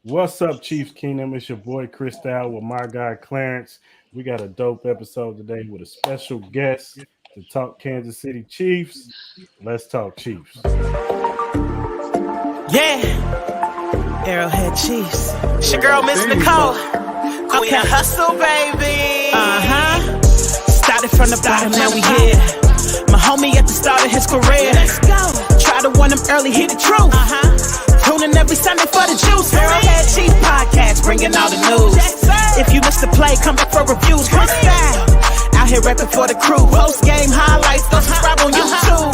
What's up, Chiefs Kingdom? It's your boy Cristal with my guy Clarence. We got a dope episode today with a special guest to talk Kansas City Chiefs. Let's talk Chiefs. Yeah, Arrowhead Chiefs. It's your girl, Miss Nicole. We can hustle, baby. Started from the bottom, now we here. My homie at the start of his career. Let's go. Try to warn him early, hear the truth. Tuning every Sunday for the juice. Arrowhead Chiefs podcast, bringing all the news. If you missed the play, come back for reviews. Chris style. Out here rapping for the crew. Post game highlights, go subscribe on YouTube.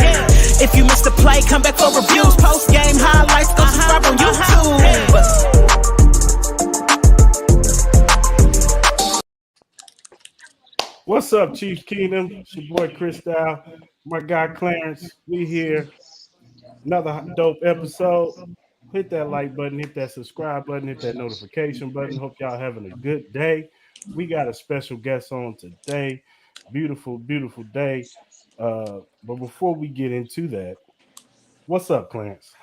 If you missed the play, come back for reviews. Post game highlights, go subscribe on YouTube. What's up, Chiefs Kingdom? It's your boy Cristal, my guy Clarence. We here. Another dope episode. Hit that like button, hit that subscribe button, hit that notification button. Hope y'all having a good day. We got a special guest on today. Beautiful, beautiful day. But before we get into that, what's up, Clarence?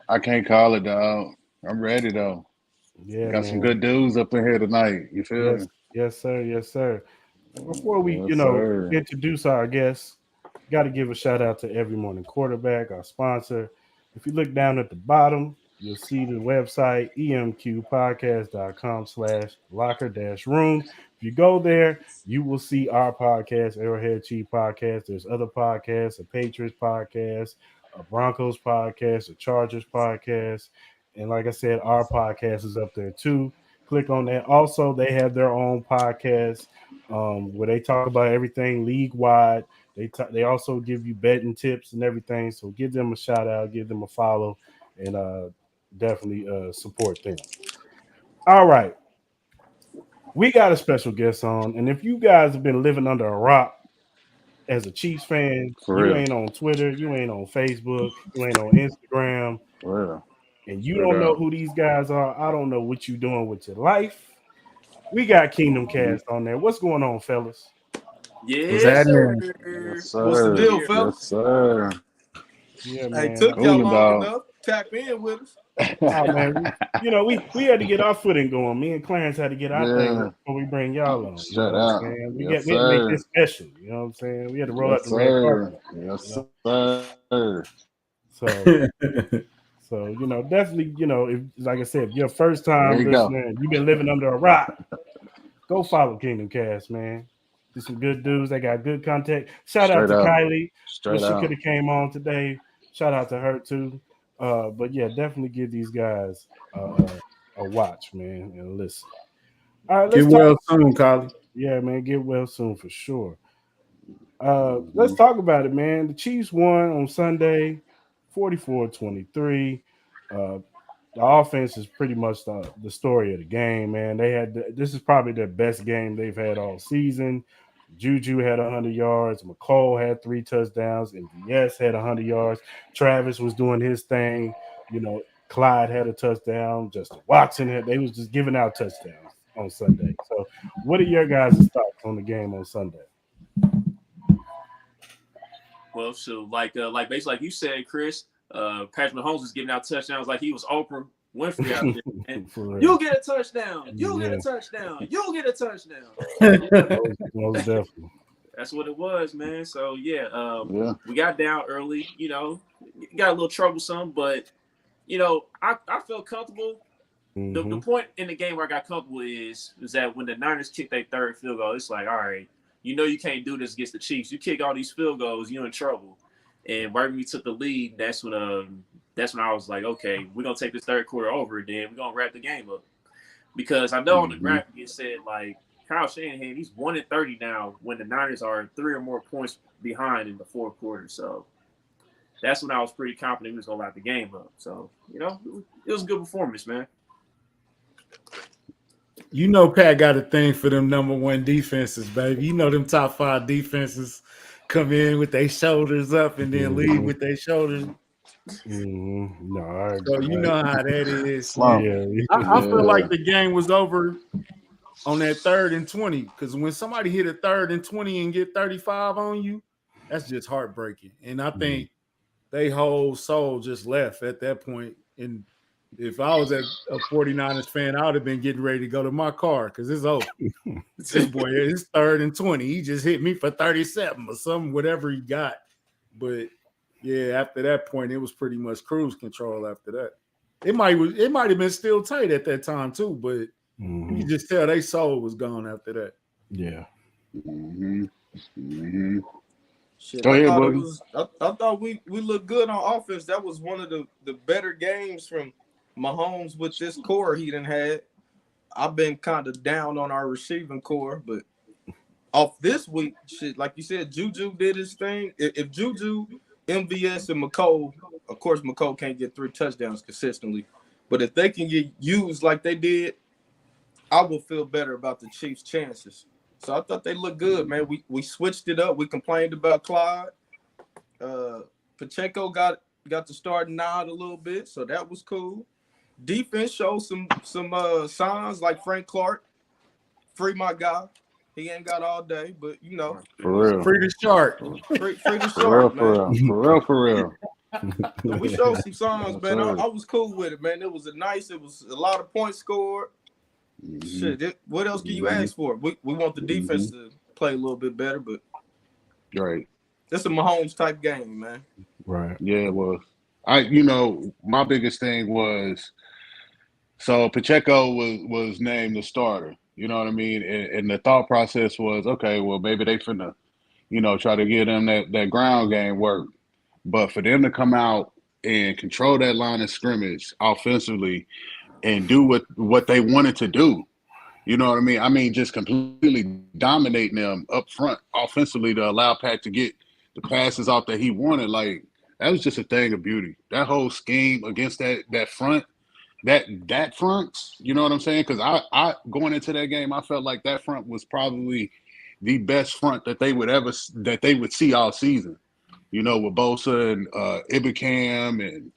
I can't call it, dog. I'm ready though. Yeah, Got some good dudes up in here tonight. You feel me? Yes, sir. Yes, sir. Before we, Sir. introduce our guests, got to give a shout out to Every Morning Quarterback, our sponsor. If you look down at the bottom, you'll see the website emqpodcast.com/locker-room. If you go there, you will see our podcast, Arrowhead Chief Podcast. There's other podcasts, a Patriots podcast, a Broncos podcast, a Chargers podcast. And like I said, our podcast is up there too. Click on that. Also, they have their own podcast where they talk about everything league wide. They also give you betting tips and everything. So give them a shout out, give them a follow, and definitely support them. All right. We got a special guest on. And if you guys have been living under a rock as a Chiefs fan, you ain't on Twitter, you ain't on Facebook, you ain't on Instagram, and you don't know who these guys are, I don't know what you're doing with your life. We got Kingdom Kast on there. What's going on, fellas? Yes, Yes, sir. What's the deal, fellas? Yes, sir. Yeah, man. Hey, took y'all long enough. Tap in with us. Oh, man. We had to get our footing going. Me and Clarence had to get our thing before we bring y'all on. Straight out. We Yes, had to make sir. this special. You know what I'm saying? We had to roll out Yes, the red sir. carpet. Yes, sir. So definitely, if, like I said, if you're first time listener and you've been living under a rock, go follow Kingdom Kast, man. There's some good dudes. They got good content. Shout out to Kylie. She could have came on today. Shout out to her too. But yeah, definitely give these guys a watch, man, and listen. All right, let's get well soon, Kylie. Yeah, man, get well soon for sure. Let's talk about it, man. The Chiefs won on Sunday, 44-23. The offense is pretty much the story of the game, man. This is probably their best game they've had all season. Juju had 100 yards. McCole had 3 touchdowns. And MVS had 100 yards. Travis was doing his thing. Clyde had a touchdown. Justin Watson they was just giving out touchdowns on Sunday. So what are your guys' thoughts on the game on Sunday? Well, so basically like you said, Chris, Patrick Mahomes was giving out touchdowns like he was Oprah Winfrey out there. And you'll get a touchdown. You'll get a touchdown. You'll get a touchdown. Most definitely. That's what it was, man. So we got down early. Got a little troublesome, but I felt comfortable. Mm-hmm. The point in the game where I got comfortable is that when the Niners kicked their third field goal, it's like, all right, you can't do this against the Chiefs. You kick all these field goals, you're in trouble. And right when we took the lead, that's when I was like, okay, we're gonna take this third quarter over, then we're gonna wrap the game up. Because I know on the graphic it said like Kyle Shanahan, he's 1-30 now when the Niners are 3 or more points behind in the fourth quarter. So that's when I was pretty confident we was gonna wrap the game up. So, it was a good performance, man. Pat got a thing for them number 1 defenses, baby. Them top 5 defenses come in with their shoulders up and then leave with their shoulders. No, so you know how that is. Yeah. I feel like the game was over on that 3rd and 20 because when somebody hit a 3rd and 20 and get 35 on you, that's just heartbreaking. And I think they whole soul just left at that point. And If I was a 49ers fan, I would have been getting ready to go to my car because it's over. This boy is 3rd and 20. He just hit me for 37 or something, whatever he got. But yeah, after that point, it was pretty much cruise control after that. It might have been still tight at that time too, but you could just tell their soul was gone after that. Yeah. Shit, Go I ahead, thought buddy. I thought we looked good on offense. That was one of the better games from Mahomes with this core he done had. I've been kind of down on our receiving core, but off this week, shit, like you said, Juju did his thing. If Juju, MVS, and McCole, of course, McCole can't get 3 touchdowns consistently, but if they can get used like they did, I will feel better about the Chiefs' chances. So I thought they looked good, man. We switched it up. We complained about Clyde. Pacheco got to start nod a little bit, so that was cool. Defense showed some signs like Frank Clark. Free my guy. He ain't got all day, but you know. For real. Free the shark. Free the For real, shark, man. for real. So we showed some signs, man. I was cool with it, man. It was a lot of points scored. Shit, what else can you ask for? We want the defense to play a little bit better, but Right. it's a Mahomes type game, man. Right. Yeah, it was. My biggest thing was, so Pacheco was named the starter. You know what I mean? And the thought process was, okay, well, maybe they finna, try to get them that ground game work. But for them to come out and control that line of scrimmage offensively and do what they wanted to do, you know what I mean? I mean, just completely dominating them up front offensively to allow Pat to get the passes off that he wanted. Like, that was just a thing of beauty. That whole scheme against that front, that front, you know what I'm saying? Because I going into that game, I felt like that front was probably the best front that they would see all season. With Bosa and Ibukam and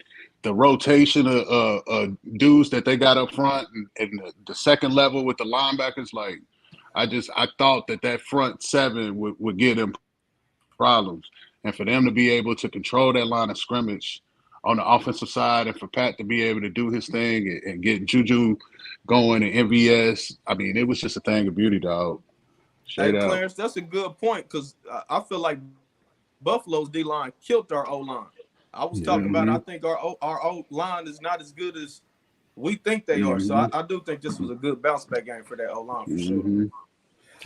the rotation of dudes that they got up front and the second level with the linebackers. Like, I thought that front seven would give them problems. And for them to be able to control that line of scrimmage on the offensive side and for Pat to be able to do his thing and get Juju going and MVS, I mean, it was just a thing of beauty, dog. Hey, Clarence, that's a good point because I feel like Buffalo's D-line killed our O-line. I was talking about I think our O-line is not as good as we think they are. So I do think this was a good bounce-back game for that O-line for sure.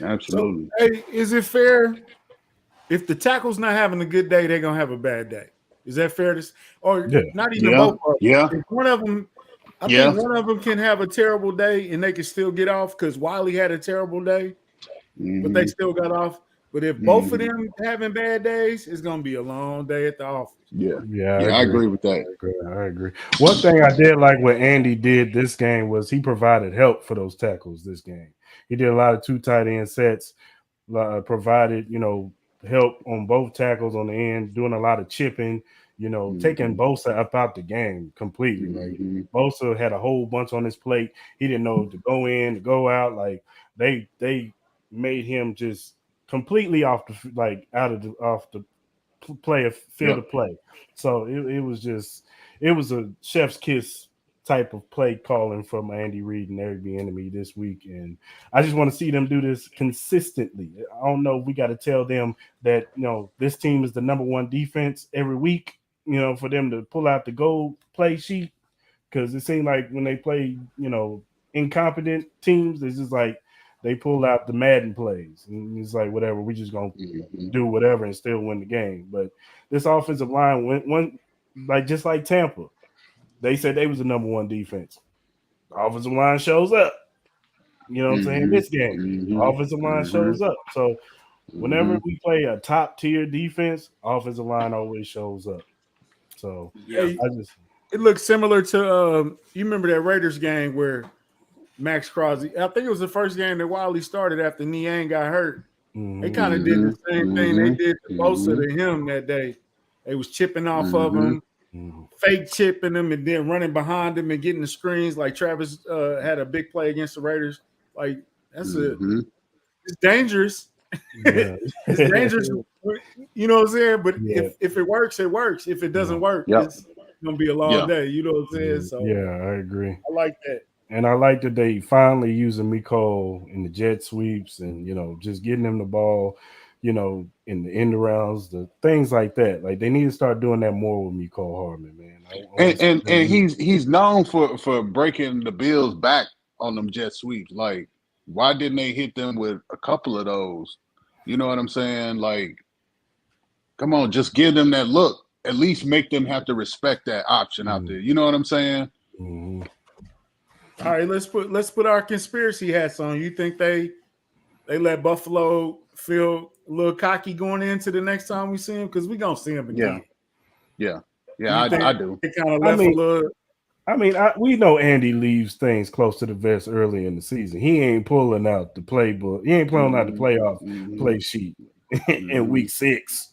Absolutely. So, hey, is it fair if the tackle's not having a good day, they're going to have a bad day? Is that fair? Not even both of them. Yeah. If one of them, I think one of them can have a terrible day and they can still get off because Wiley had a terrible day, but they still got off. But if both of them having bad days, it's going to be a long day at the office. Yeah, I agree with that. I agree. One thing I did like what Andy did this game was he provided help for those tackles this game. He did a lot of 2 tight end sets, provided, help on both tackles on the end, doing a lot of chipping, taking Bosa up out the game completely. Like, Bosa had a whole bunch on his plate. He didn't know to go in, to go out. Like, they made him just completely off the field of play. So it was a chef's kiss type of play calling from Andy Reid and Eric Bieniemy this week, and I just want to see them do this consistently. I don't know. We got to tell them that this team is the number 1 defense every week. For them to pull out the gold play sheet, because it seemed like when they play incompetent teams, it's just like they pull out the Madden plays, and it's like, whatever, we just gonna do whatever and still win the game. But this offensive line went just like Tampa. They said they was the number 1 defense. The offensive line shows up. You know what I'm saying? This game, the offensive line shows up. So whenever we play a top tier defense, offensive line always shows up. So it looks similar to you remember that Raiders game where Max Crosby, I think it was the first game that Wiley started after Niang got hurt. They kind of did the same thing they did to Bosa to him that day. They was chipping off of him, fake chipping him, and then running behind him and getting the screens. Like Travis had a big play against the Raiders. Like, that's it's dangerous. It's dangerous. You know what I'm saying? But if it works, it works. If it doesn't work, gonna be a long day. You know what I'm saying? So yeah, I agree. I like that. And I like that they finally using Miko in the jet sweeps and just getting him the ball, in the end rounds, the things like that. Like they need to start doing that more with Miko Hardman, man. And he's known for breaking the Bills back on them jet sweeps. Like, why didn't they hit them with a couple of those? You know what I'm saying? Like, come on, just give them that look. At least make them have to respect that option out there. You know what I'm saying? Mm-hmm. All right, let's put our conspiracy hats on. You think they let Buffalo feel a little cocky going into the next time we see him? Because we're gonna see him again. Yeah. I do. It kind of left a little. We know Andy leaves things close to the vest early in the season. He ain't pulling out the playbook. He ain't pulling out the playoff play sheet in week 6.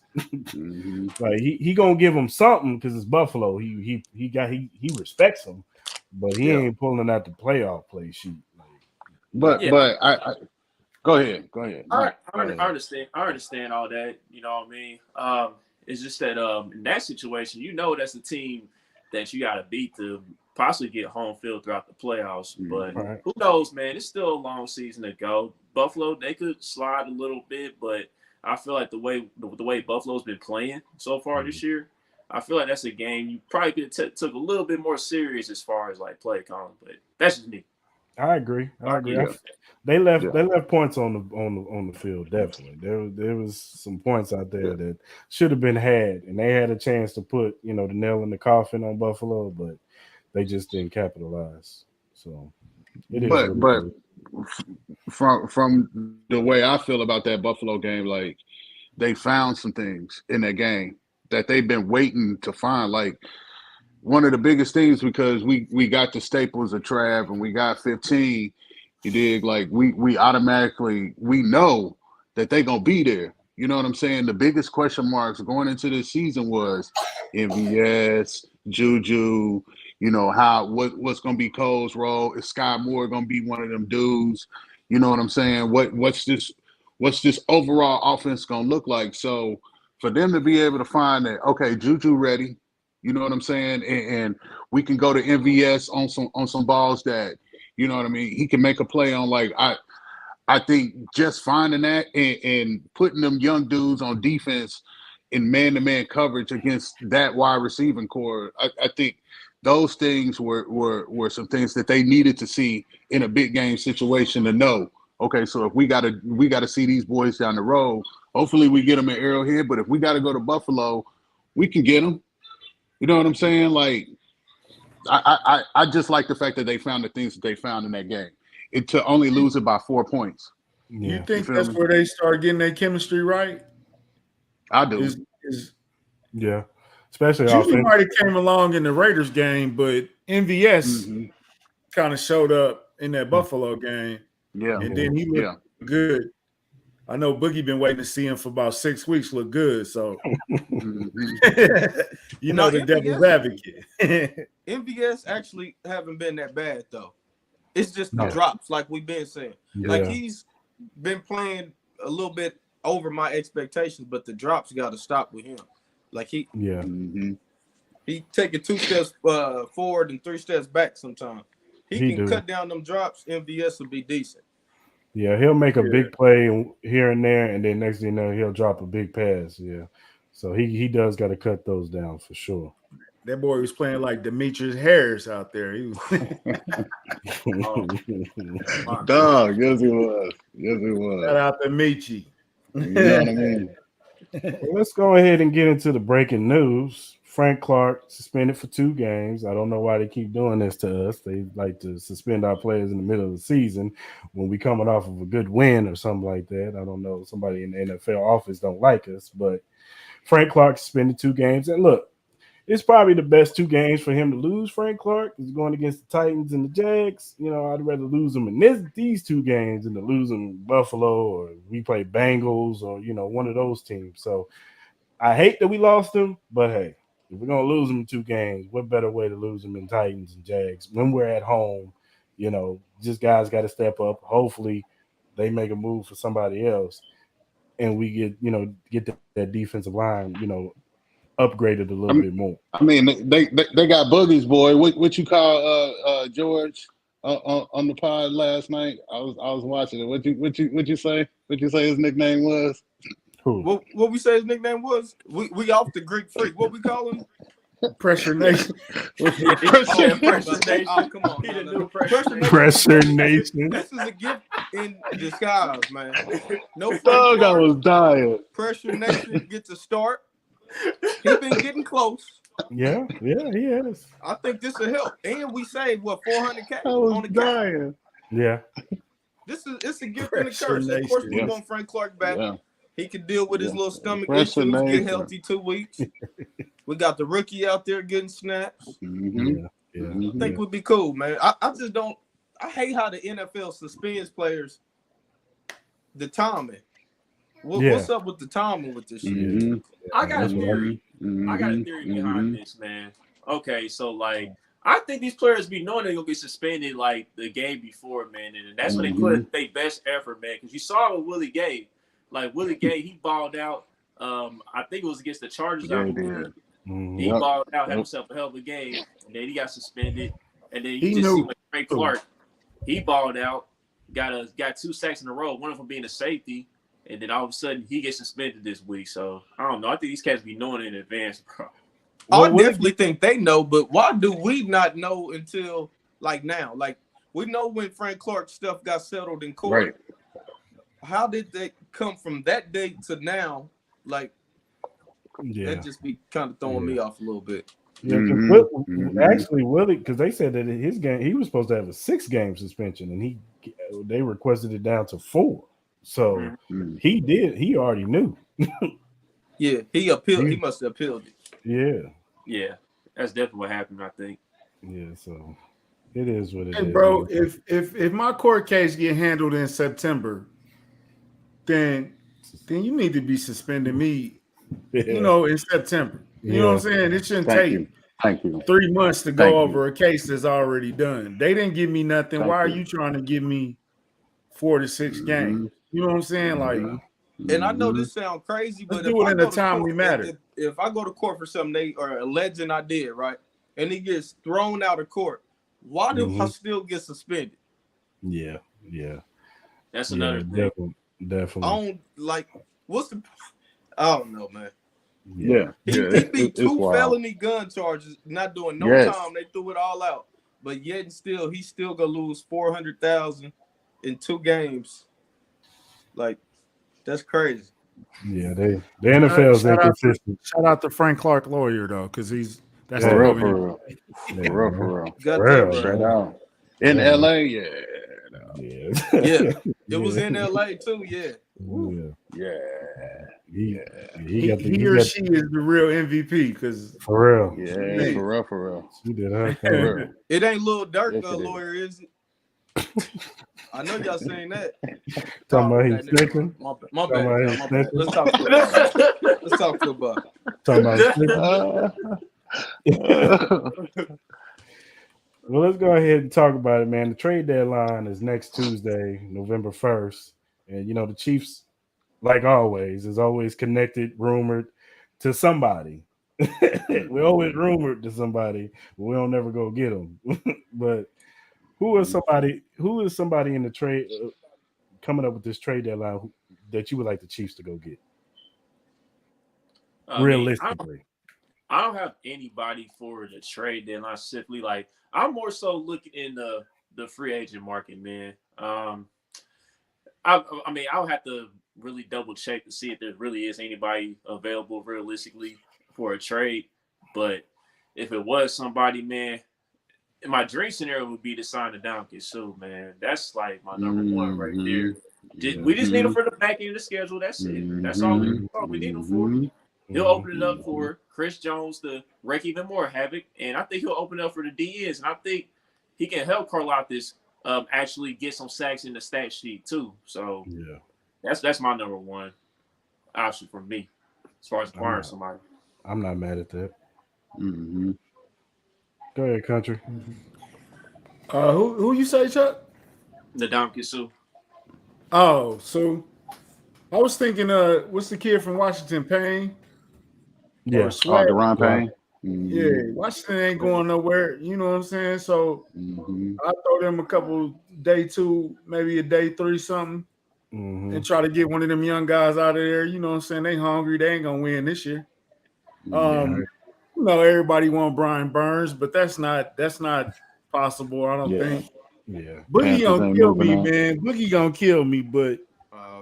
Like he gonna give him something because it's Buffalo. He respects him, but he ain't pulling out the playoff play sheet. But I go ahead. I understand all that. You know what I mean? It's just that in that situation, that's a team that you got to beat to possibly get home field throughout the playoffs. But who knows, man? It's still a long season to go. Buffalo, they could slide a little bit, but I feel like the way Buffalo's been playing so far this year, I feel like that's a game you probably could have took a little bit more serious as far as like play calling. But that's just me. I agree. Yeah. They left points on the field. Definitely, there was some points out there that should have been had, and they had a chance to put the nail in the coffin on Buffalo, but they just didn't capitalize. So it is. But from the way I feel about that Buffalo game, like they found some things in that game that they've been waiting to find. Like one of the biggest things, because we got the staples of Trav and we got 15. You dig? Like we automatically know that they gonna be there. You know what I'm saying? The biggest question marks going into this season was MVS, Juju. What's gonna be Cole's role? Is Sky Moore gonna be one of them dudes? You know what I'm saying? What's this overall offense gonna look like? So for them to be able to find that, okay, Juju ready. You know what I'm saying? And we can go to MVS on some balls that. You know what I mean? He can make a play on I think just finding that and putting them young dudes on defense in man-to-man coverage against that wide receiving core. I think those things were some things that they needed to see in a big game situation to know. Okay, so if we gotta see these boys down the road, hopefully we get them at Arrowhead. But if we got to go to Buffalo, we can get them. You know what I'm saying? Like. I just like the fact that they found the things that they found in that game. To only lose it by 4 points. Yeah. You think that's where they start getting their chemistry right? I do. Yeah. Especially Juju might have came along in the Raiders game, but MVS kind of showed up in that Buffalo game. Yeah. And then he looked good. I know Boogie been waiting to see him for about 6 weeks look good. So, the devil's advocate. MVS actually haven't been that bad, though. It's just the drops, like we've been saying. Yeah. Like he's been playing a little bit over my expectations, but the drops got to stop with him. Like he taking 2 steps forward and 3 steps back sometimes. He can cut down them drops. MVS will be decent. Yeah, he'll make a big play here and there, and then next thing you know, he'll drop a big pass. Yeah, so he does got to cut those down for sure. That boy was playing like Demetrius Harris out there. He was dog. Yes, he was. Shout out to Michi. You know what I mean? Well, let's go ahead and get into the breaking news. Frank Clark suspended for 2 games. I don't know why they keep doing this to us. They like to suspend our players in the middle of the season when we coming off of a good win or something like that. I don't know. Somebody in the NFL office don't like us, but Frank Clark suspended 2 games. And look, it's probably the best 2 games for him to lose. Frank Clark is going against the Titans and the Jags. I'd rather lose them in these 2 games than to lose them Buffalo or we play Bengals or one of those teams. So I hate that we lost them, but hey, if we're gonna lose them in 2 games, what better way to lose them in Titans and Jags when we're at home? Just guys got to step up. Hopefully, they make a move for somebody else, and we get that defensive line upgraded a little bit more. I mean, they got Boogie's boy. What you call George on the pod last night? I was watching it. What you say? What you say his nickname was? Who? What we say his nickname was? We off the Greek freak. What we call him? Pressure Nation. Pressure Nation. Oh, come on. No. Pressure Nation. This is a gift in disguise, man. No dog, I was dying. Pressure Nation gets a start. He's been getting close. Yeah, he is. I think this will help. And we saved what, $400K on the dying. Yeah. It's a gift and a curse. Of course, we want Frank Clark back. Yeah. He can deal with his little stomach issues, get healthy 2 weeks. We got the rookie out there getting snaps. Mm-hmm. Yeah. I think we'd be cool, man. I just don't. I hate how the NFL suspends players. The timing. What's up with the timing with this shit? Mm-hmm. I got a theory. I got a theory behind this, man. Okay, so like I think these players be knowing they're gonna get suspended like the game before, man, and that's when they put their best effort, man. Because you saw it with Willie Gay. Like Willie Gay, he balled out. I think it was against the Chargers. He balled out, had himself a hell of a game, and then he got suspended. And then you just see like Frank Clark, he balled out, got 2 sacks in a row, one of them being a safety, and then all of a sudden he gets suspended this week. So I don't know. I think these cats be knowing in advance, bro. I definitely think they know, but why do we not know until like now? Like we know when Frank Clark stuff got settled in court. Right. How did they come from that date to now? Like, that just be kind of throwing me off a little bit. Yeah, actually, Willie, because they said that in his game he was supposed to have a 6-game suspension, and they requested it down to 4. So he did. He already knew. Yeah, he appealed. He must have appealed it. Yeah, that's definitely what happened. I think. Yeah, so it is what it is. Hey, bro, if my court case get handled in September, then you need to be suspending me, in September. You know what I'm saying? It shouldn't take Thank you. 3 months to go over a case that's already done. They didn't give me nothing. Why are you trying to give me 4 to 6 games? You know what I'm saying? Like, and I know this sounds crazy, but do it in a timely matter. If I go to court for something they are alleging I did, right, and he gets thrown out of court, why do I still get suspended? Yeah. That's another thing. Definitely. I don't like. I don't know, man. Yeah. He beat 2 felony gun charges, not doing no time. They threw it all out, but yet and still, he's still gonna lose $400,000 in 2 games. Like, that's crazy. Yeah, the NFL is inconsistent. Shout out to Frank Clark lawyer though, because that's for real. Shout out in LA. Yeah. It was in LA too. Yeah. He or she is the real MVP because for real. Yeah, for real. She did her. It ain't Lil Durk lawyer, is it? I know y'all saying that. Talking about he's snitching. My bad. Let's talk football. Talking about snitching. Well, let's go ahead and talk about it, man. The trade deadline is next Tuesday, November 1st. And, the Chiefs, like always, is always connected, rumored to somebody. We're always rumored to somebody, but we don't never go get them. But who is somebody in the trade coming up with this trade deadline that you would like the Chiefs to go get? Realistically. I don't have anybody for the trade deadline specifically. Like, I'm more so looking in the free agent market, man. I'll have to really double check to see if there really is anybody available realistically for a trade. But if it was somebody, man, my dream scenario would be to sign a Ndamukong Suh, man. That's like my number one right there. We just need him for the back end of the schedule. That's it. That's all we need him for. He'll open it up for Chris Jones to wreak even more havoc, and I think he'll open it up for the DNs, and I think he can help Karlaftis actually get some sacks in the stat sheet too. So that's my number one option for me as far as acquiring somebody. I'm not mad at that. Go ahead, country. Who you say, Chuck? Ndamukong Suh. Oh, so I was thinking, what's the kid from Washington, Payne? Yeah. or Sweat. Deron Payne. Yeah, Washington ain't going nowhere. You know what I'm saying? So I throw them a couple day 2, maybe a day 3 something, and try to get one of them young guys out of there. You know what I'm saying? They hungry. They ain't gonna win this year. You know, everybody want Brian Burns, but that's not possible. I don't think. Yeah. Boogie gonna kill me, man. Boogie gonna kill me, but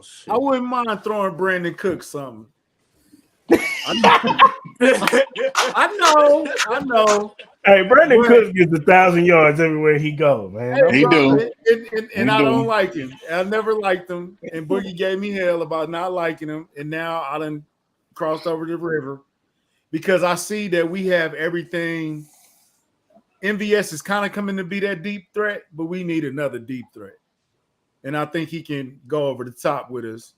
shit. I wouldn't mind throwing Brandon Cook something. I know. Hey, Brandon Cooks gets 1,000 yards everywhere he goes, man. Hey, He do. And I don't like him. I never liked him. And Boogie gave me hell about not liking him. And now I done crossed over the river because I see that we have everything. MVS is kind of coming to be that deep threat, but we need another deep threat. And I think he can go over the top with us.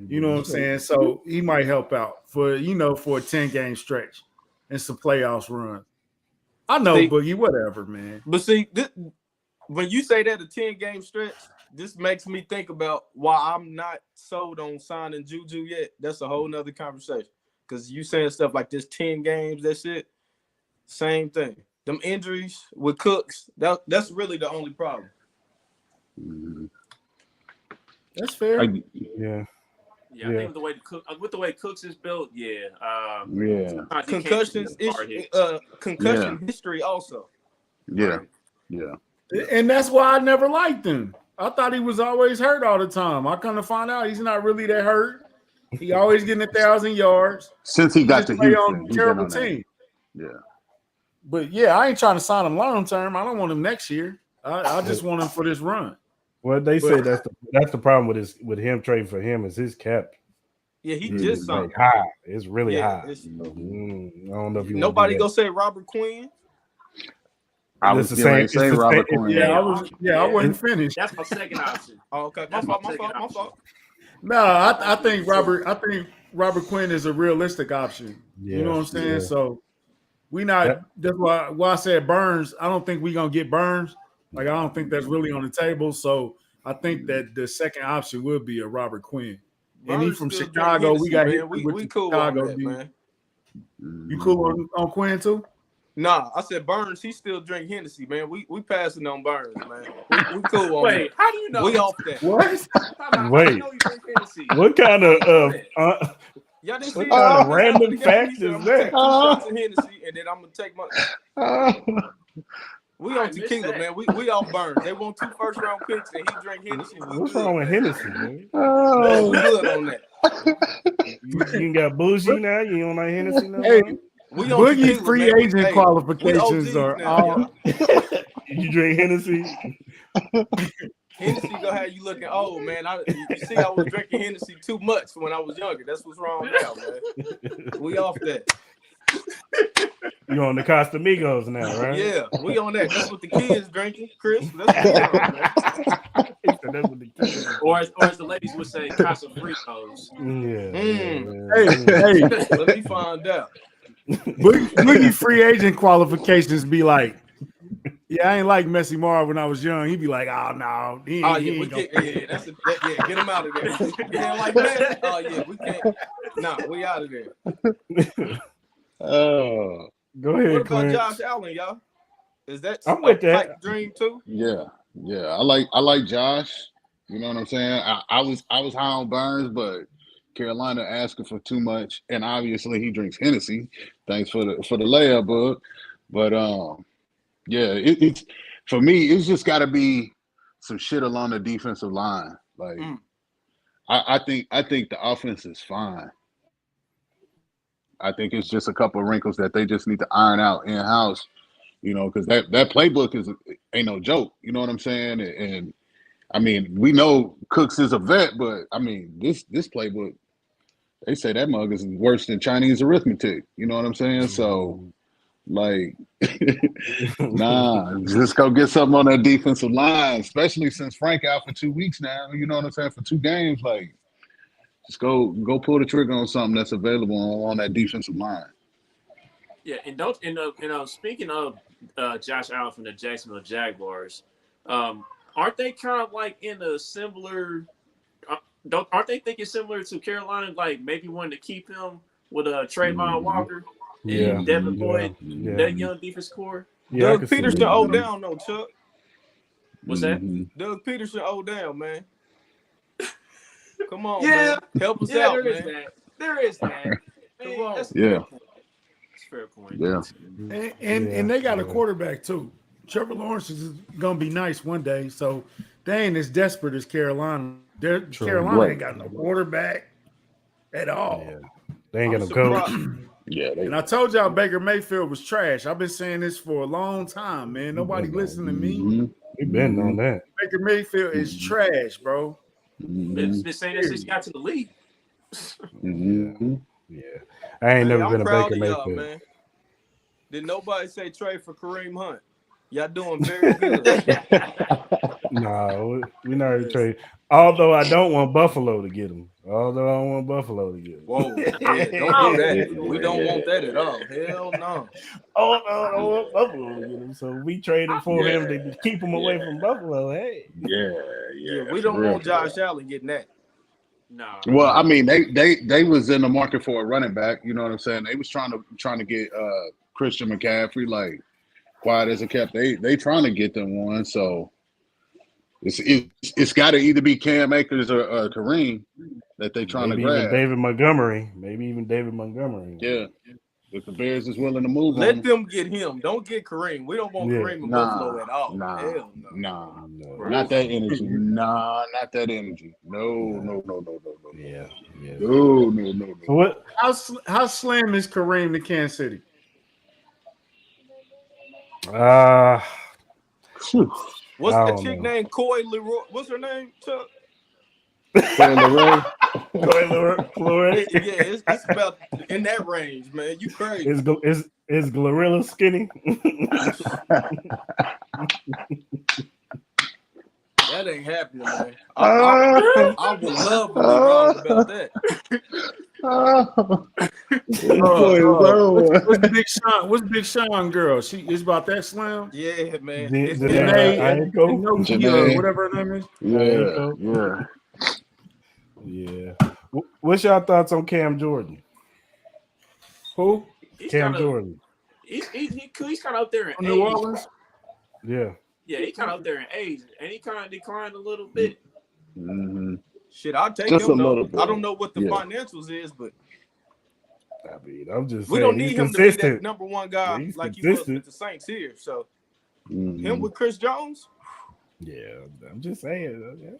You know what I'm saying? So he might help out for a 10-game stretch and some playoffs run. I know, Boogie, whatever, man. But see, when you say that a 10-game stretch, this makes me think about why I'm not sold on signing Juju yet. That's a whole nother conversation. Because you saying stuff like this 10 games, that's it. Same thing. Them injuries with Cooks, that's really the only problem. That's fair. Yeah. Yeah, I think with the way Cooks is built, concussion history also. Yeah. And that's why I never liked him. I thought he was always hurt all the time. I come to find out he's not really that hurt. He always getting 1,000 yards. Since he got to Houston, on a terrible team. Yeah. But yeah, I ain't trying to sign him long term. I don't want him next year. I just want him for this run. Well, they say that's the problem with him trading for him is his cap. Yeah, he just signed high. It's really high. I don't know if you nobody gonna say Robert Quinn. I was saying Robert Quinn. I wasn't finished. That's my second option. Oh, okay. My fault. No, I think Robert Quinn is a realistic option. Yeah, you know what I'm saying? Yeah. So we not. That's why I said Burns. I don't think we're gonna get Burns. Like, I don't think that's really on the table. So I think that the second option will be a Robert Quinn. And he from Chicago. We got hit with we cool Chicago, on that, man. You cool on Quinn too? Nah, I said Burns. He still drink Hennessy, man. We passing on Burns, man. We cool on Wait, that. how do you know? We off that. What? Wait. What kind of Y'all didn't what see kind of random fact is I'm that? take 2 shots of Hennessy, and then I'm gonna take my. We on tequila, man. We off Burns. They want 2 first-round picks, and he drink Hennessy. What's wrong with Hennessy, man? We good on that. You got bougie now? You don't like Hennessy now? Hey, we on Boogie tequila, free man. agent qualifications are all. You drink Hennessy? Hennessy gonna have you looking old, man. You see, I was drinking Hennessy too much when I was younger. That's what's wrong now, man. We off that. You on the Casamigos now, right? Yeah, we on that. That's what the kids drinking, Chris. That's what That's what the kids. Or as the ladies would say, Casamigos. Hey, let me find out. Boogie free agent qualifications be like, yeah, I ain't like Messi Mar when I was young. He'd be like, oh no, get him out of there. You don't like that? Oh yeah, we can't. Nah, we out of there. Oh, go ahead. What about Clarence. Josh Allen, y'all? Is that I'm with that. pipe dream too? Yeah. I like Josh. You know what I'm saying? I was high on Burns, but Carolina asking for too much, and obviously he drinks Hennessy. Thanks for the layup, bud. But yeah, it's for me. It's just got to be some shit along the defensive line. Like I think the offense is fine. I think it's just a couple of wrinkles that they just need to iron out in house. You know, because that playbook ain't no joke. You know what I'm saying? And I mean, we know Cooks is a vet, but I mean, this playbook, they say that mug is worse than Chinese arithmetic. You know what I'm saying? So, like, nah, just go get something on that defensive line, especially since Frank out for 2 weeks now. You know what I'm saying? For 2 games, like, just go pull the trigger on something that's available on that defensive line. Yeah, and speaking of Josh Allen from the Jacksonville Jaguars, aren't they kind of like in a similar? Aren't they thinking similar to Carolina? Like maybe wanting to keep him with Trayvon Walker Yeah. and Devin Lloyd, Yeah. that young defense core. Yeah, Doug Peterson owe down though, Chuck. What's that? Doug Peterson owe down, man. Come on, Yeah. man. Help us out, there man. is that. There is that. Come on. That's a Yeah. fair point. That's a fair point. Yeah. And they got a quarterback too. Trevor Lawrence is gonna be nice one day, so they ain't as desperate as Carolina. Carolina ain't got no quarterback at all. Yeah. They ain't got no coach. Yeah. And I told y'all Baker Mayfield was trash. I've been saying this for a long time, man. Nobody listening to me. We've been on that. Baker Mayfield is trash, bro. Been saying that since he got to the league. Yeah. I ain't never I'm been a proud Baker of y'all, Mayfield. man. Did nobody say trade for Kareem Hunt? Y'all doing very good. No, we not trade. Although I don't want Buffalo to get him. Whoa, yeah, don't do that. We don't want that at all. Hell no. Oh, no, I don't want Buffalo to get him. So we traded for him to keep him away from Buffalo. Hey. Yeah, we don't want Josh Allen getting that. No. Well, I mean, they was in the market for a running back. You know what I'm saying? They was trying to get Christian McCaffrey, like quiet as a kept. They trying to get them one. So it's got to either be Cam Akers or Kareem that they trying to grab. Even David Montgomery. Maybe even David Montgomery. Yeah. If the Bears is willing to move Let on. them get him. Don't get Kareem. We don't want Kareem in Buffalo at all. Hell no. Not that energy. Not that energy. No. Yeah. No. So what? How slim is Kareem to Kansas City? What's the chick named Coy Leroy? What's her name, Chuck? Coy Leroy. Yeah, it's about in that range, man. You crazy. Is Glorilla skinny? That ain't happening, man. I would love to be wrong about that. What's Big Sean girl? She is about that slim? Yeah, man. Janae, whatever her name is. Yeah. What's y'all thoughts on Cam Jordan? Who? Jordan. He's kind of up there in age. New Orleans? Yeah. Yeah, he kind of up there in age, and he kind of declined a little bit. Mm-hmm. Shit, I'll take just him. A little bit. I don't know what the financials is, but I mean, I'm just we saying, don't need him consistent. to be that number one guy like he was with the Saints here. So him with Chris Jones. Yeah, I'm just saying.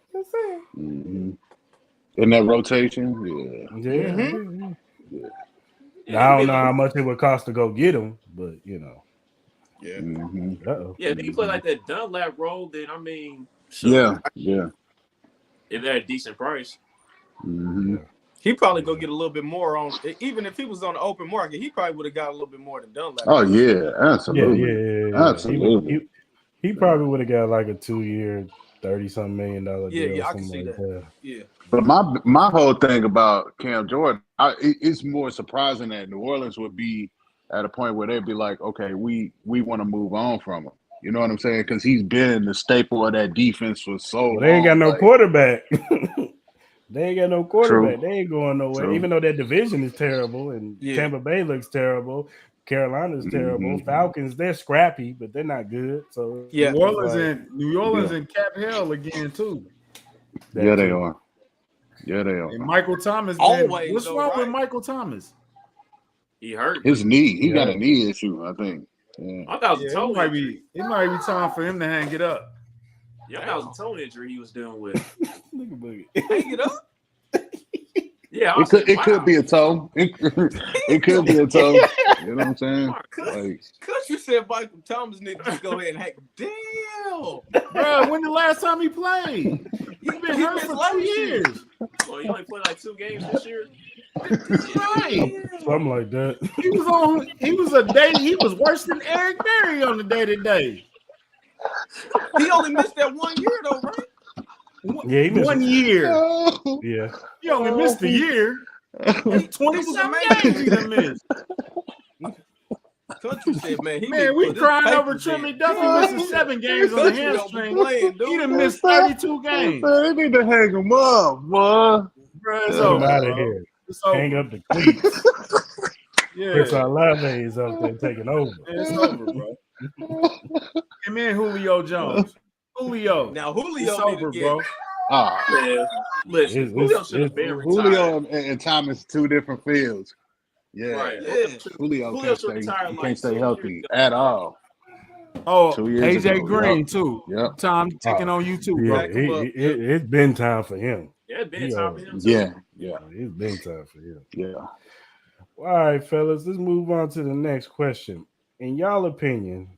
In that rotation, I don't know how much it would cost to go get him, but you know. Yeah. Yeah, if he play like that Dunlap role, then I mean, yeah. If they're at a decent price, he probably go get a little bit more on. Even if he was on the open market, he probably would have got a little bit more than Dunlap. Oh yeah, absolutely. Yeah. Absolutely. He probably would have got like a 2-year, $30-something million deal. Yeah, I can see that. Yeah. But my whole thing about Cam Jordan, it's more surprising that New Orleans would be at a point where they'd be like, okay, we want to move on from him. You know what I'm saying? Because he's been the staple of that defense for so long. They ain't got no quarterback. They ain't got no quarterback. True. They ain't going nowhere. Even though that division is terrible and Tampa Bay looks terrible, Carolina's terrible. Falcons, they're scrappy, but they're not good. So New Orleans and Cap Hill again too. They are. Yeah, they are. And Michael Thomas. Always. What's wrong with Michael Thomas? he hurt. His knee. He got a knee issue, I think. Yeah. I thought it was a toe injury. It might be time for him to hang it up. Yeah, I thought it was a toe injury he was dealing with. Look at Boogie. Hang it up. Yeah, it could be a toe. It could be a toe. You know what I'm saying? Cause you said Michael Thomas need to just go ahead and hang. Damn, bro. When the last time he played? He's been hurt for 2 years. Well, he only played like 2 games this year. Right. Something like that. He was worse than Eric Berry on the day-to-day. He only missed that 1 year though, right? Yeah, he missed 1 year. Yeah. He only missed a year. 20-something games he done missed. Country said, man, we crying over Trent McDuffie missing 7 games on the hamstring. He done missed 32 games. They need to hang him up, boy. Bro, it's Get him over. out of here. Hang up the cleats. Chris Olave is up there taking over. It's over, bro. And man, Julio Jones. Julio. Now Julio it's over, bro. Yeah. Listen, Julio should have been retired. Julio and Thomas, two different fields. Yeah. Right. Yeah. Julio can't stay healthy at all. Oh, AJ Green too. Yep. Time ticking on you too, bro. It's been time for him. Yeah, it's been time for him too. Yeah. It's been time for him. Yeah. All right, fellas, let's move on to the next question. In y'all opinion,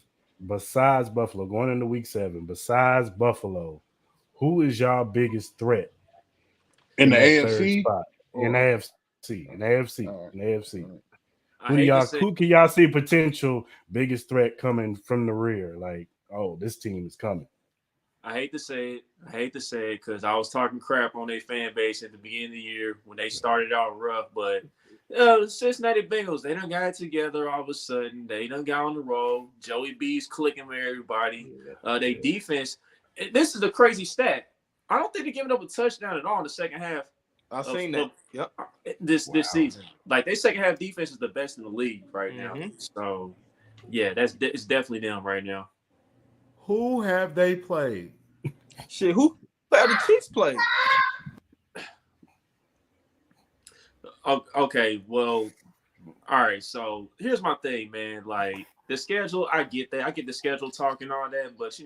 besides Buffalo, going into week 7, besides Buffalo, who is y'all biggest threat in the AFC? In the AFC. In the AFC. Right. Who can y'all see potential biggest threat coming from the rear? Like, oh, this team is coming. I hate to say it because I was talking crap on their fan base at the beginning of the year when they started out rough, but Cincinnati Bengals, they done got it together all of a sudden. They done got on the road. Joey B's clicking with everybody. They defense. This is a crazy stat. I don't think they're giving up a touchdown at all in the second half. I've seen that. Yep. This season, like their second half defense is the best in the league right now. So, yeah, it's definitely them right now. Who have they played? Shit, who have the Chiefs played? Okay, well, all right. So here's my thing, man. Like the schedule, I get that. I get the schedule talk and all that, but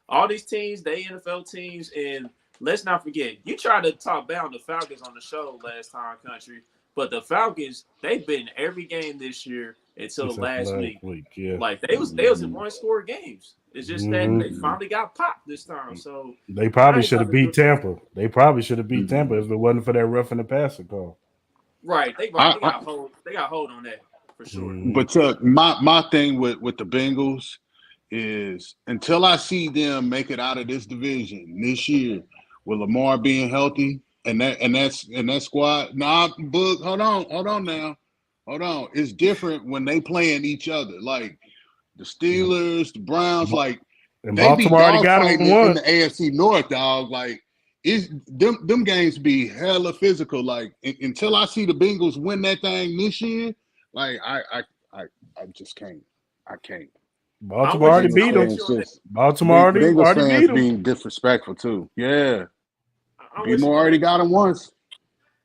all these teams, they NFL teams, and let's not forget, you tried to talk down the Falcons on the show last time, country. But the Falcons, they've been in every game this year until last week. Yeah. Like they was in 1-score games. It's just that they finally got popped this time. So they probably should have beat Tampa. They probably should have beat Tampa if it wasn't for that roughing the passer call. Right. They got hold on that for sure. But Chuck, my thing with the Bengals is until I see them make it out of this division this year with Lamar being healthy and that squad. Nah, Book, hold on now. Hold on. It's different when they playing each other. Like the Steelers, the Browns, like and they Baltimore already got them in the AFC North, dog. Like it's them games be hella physical. Like until I see the Bengals win that thing this year, like I just can't. I can't. Baltimore already beat them. Baltimore already beat them. Being disrespectful too. Yeah. Baltimore already got them once.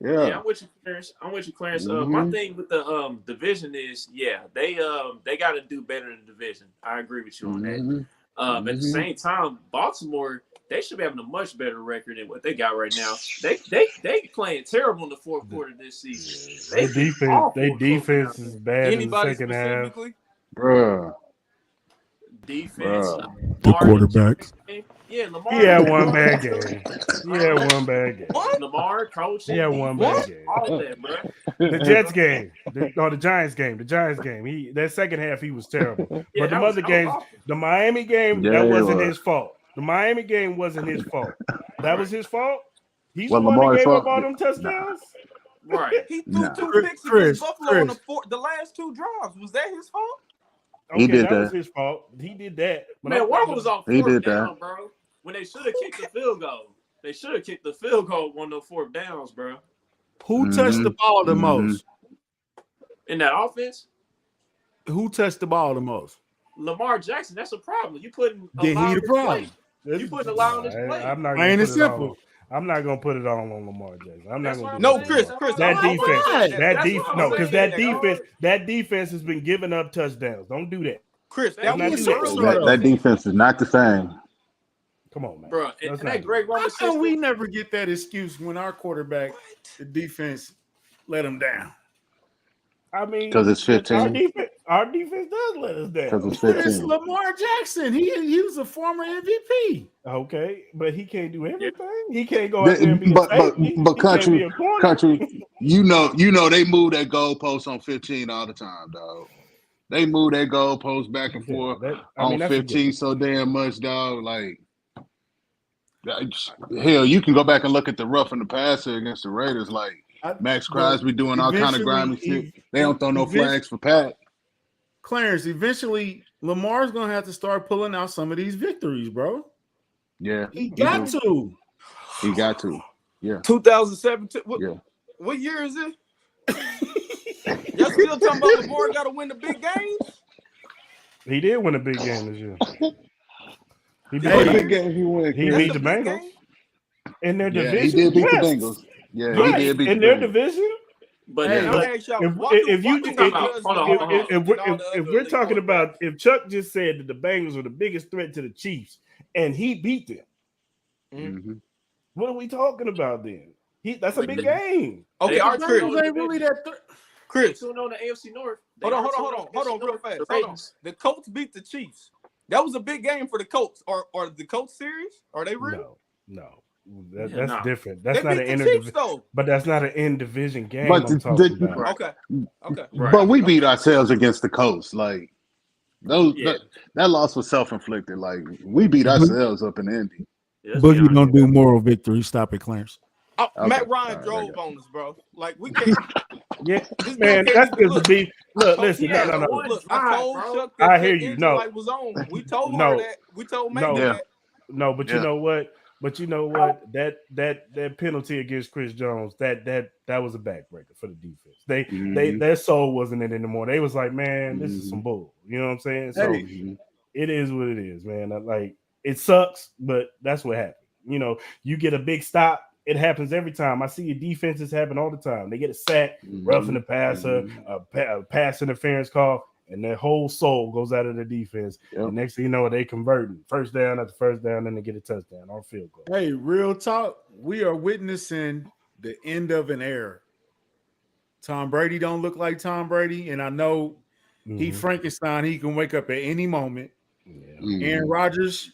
Yeah, I'm with you, Clarence. My thing with the division is, they got to do better in the division. I agree with you on that. At the same time, Baltimore, they should be having a much better record than what they got right now. They playing terrible in the fourth quarter this season. Their defense is bad in the second half. Bruh. Defense. The quarterbacks. Yeah, Lamar. He had one bad game. Lamar, coach. He had one bad game. All that, bro. The Jets game. The Giants game. That second half, he was terrible. But the other games, the Miami game, that wasn't his fault. The Miami game wasn't his fault. That was his fault? He's the one that gave up all them touchdowns? Right. He threw 2 picks against Buffalo on the last 2 drives. Was that his fault? Okay, that was his fault. He did that. Man, one was off 4th down, bro. When they should have kicked the field goal. They should have kicked the field goal on those 4th downs, bro. Who touched the ball the most? In that offense? Who touched the ball the most? Lamar Jackson. That's a problem. You putting Then he the problem. You putting a lot on this play. I'm not Plain and simple. I'm not gonna put it all on Lamar Jackson. I'm not gonna. No, Chris. That defense has been giving up touchdowns. Don't do that. Chris, that defense is not the same. Come on, man. Bro, and that Greg Roman system. How come we never get that excuse when our quarterback, the defense, let him down? I mean, because it's 15. Our defense does let us down. Because it's 15. It's Lamar Jackson. He was a former MVP. Okay, but he can't do everything. He can't go out there and be but country, you know, they move that goalpost on 15 all the time, dog. They move that goalpost back and forth on 15 so damn much, dog. Like, hell, you can go back and look at the rough and the passer against the Raiders. Like, Max Crosby doing all kind of grimy shit. They don't throw no flags for Pat. Clarence, eventually, Lamar's going to have to start pulling out some of these victories, bro. Yeah. He got to. He got to. Yeah. 2017. Yeah. What year is it? Y'all still talking about Lamar got to win the big games? He did win a big game this year. He beat the Bengals in their division. Yeah, he did beat the Bengals. Yeah, he did beat in the their Bengals. division. But if we're talking about if Chuck just said that the Bengals were the biggest threat to the Chiefs and he beat them, what are we talking about then? That's a big game. Okay, the Bengals ain't really that. Chris, on the AFC North. Hold on, real fast. Hold on. The Colts beat the Chiefs. That was a big game for the Colts. Are the Colts serious? Are they real? No. That's different. That's they not an interdivision. But that's not an in division game. But I'm talking about. Okay. Right. But we beat ourselves against the Colts. Like that loss was self-inflicted. Like we beat ourselves up in Indy. Boogie don't do moral victory. Stop it, Clarence. Matt Ryan drove on us, bro. Like we can't. Yeah, man, that's just the beef. Look, listen, no. Look, I told Chuck I hear you. No, was on. We told her that. We told Matt that. No, but you know what? That penalty against Chris Jones, that was a backbreaker for the defense. Their soul wasn't in it anymore. They was like, man, this is some bull. You know what I'm saying? So it is what it is, man. Like it sucks, but that's what happened. You know, you get a big stop. It happens every time. I see your defenses happen all the time. They get a sack, roughing the passer, a pass interference call, and their whole soul goes out of the defense. Yep. And next thing you know, they converting first down after first down, and they get a touchdown on field goal. Hey, real talk. We are witnessing the end of an era. Tom Brady don't look like Tom Brady, and I know he Frankenstein. He can wake up at any moment. Yeah. Aaron Rodgers,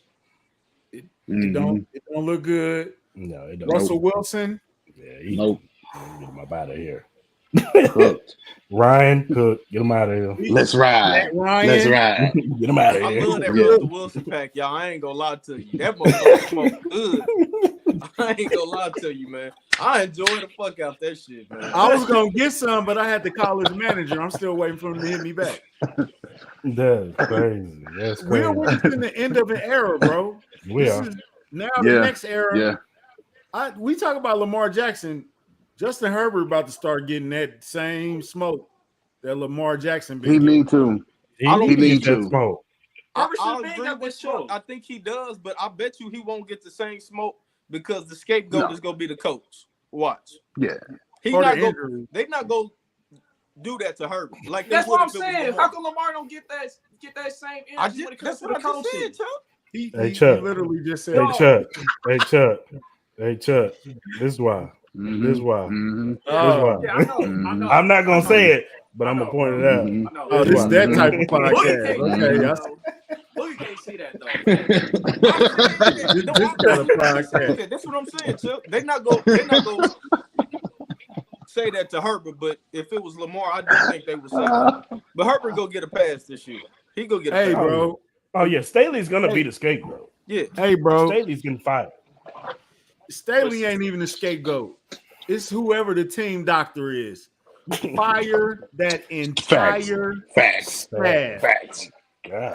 it don't look good. No, it don't. Russell Wilson. Yeah, get him up out of here. Ryan Cook, get him out of here. Let's ride. Let's ride. Get him out of here. I love that Russell Wilson pack, y'all. I ain't gonna lie to you. That motherfucker smoke good. I ain't gonna lie to you, man. I enjoy the fuck out that shit, man. I was gonna get some, but I had to call his manager. I'm still waiting for him to hit me back. That's crazy. We're witnessing the end of an era, bro. We are. Now the next era. Yeah. We talk about Lamar Jackson. Justin Herbert about to start getting that same smoke that Lamar Jackson been getting. He need to. He need to. Smoke. I agree with Chuck. I think he does, but I bet you he won't get the same smoke because the scapegoat is gonna be the coach. Watch. Yeah. They're not gonna do that to Herbert. Like that's what I'm saying. How come Lamar don't get that same energy when it comes to the coaching? He literally just said, Hey Chuck, this is why. This is why. This is why. Yeah, I know. I'm not gonna say it, but I'm gonna point it out. Oh, this is that type of podcast. Boogie can't see that though. This kind of podcast. That's what I'm saying, Chuck. They're not gonna say that to Herbert, but if it was Lamar, I do think they would say that. But Herbert go get a pass this year. He go get a pass. Hey, bro. Oh yeah, Staley's gonna be the scapegoat. Yeah. Hey, bro. Staley's getting fired. Staley ain't even the scapegoat. It's whoever the team doctor is. Fire that entire staff. Facts.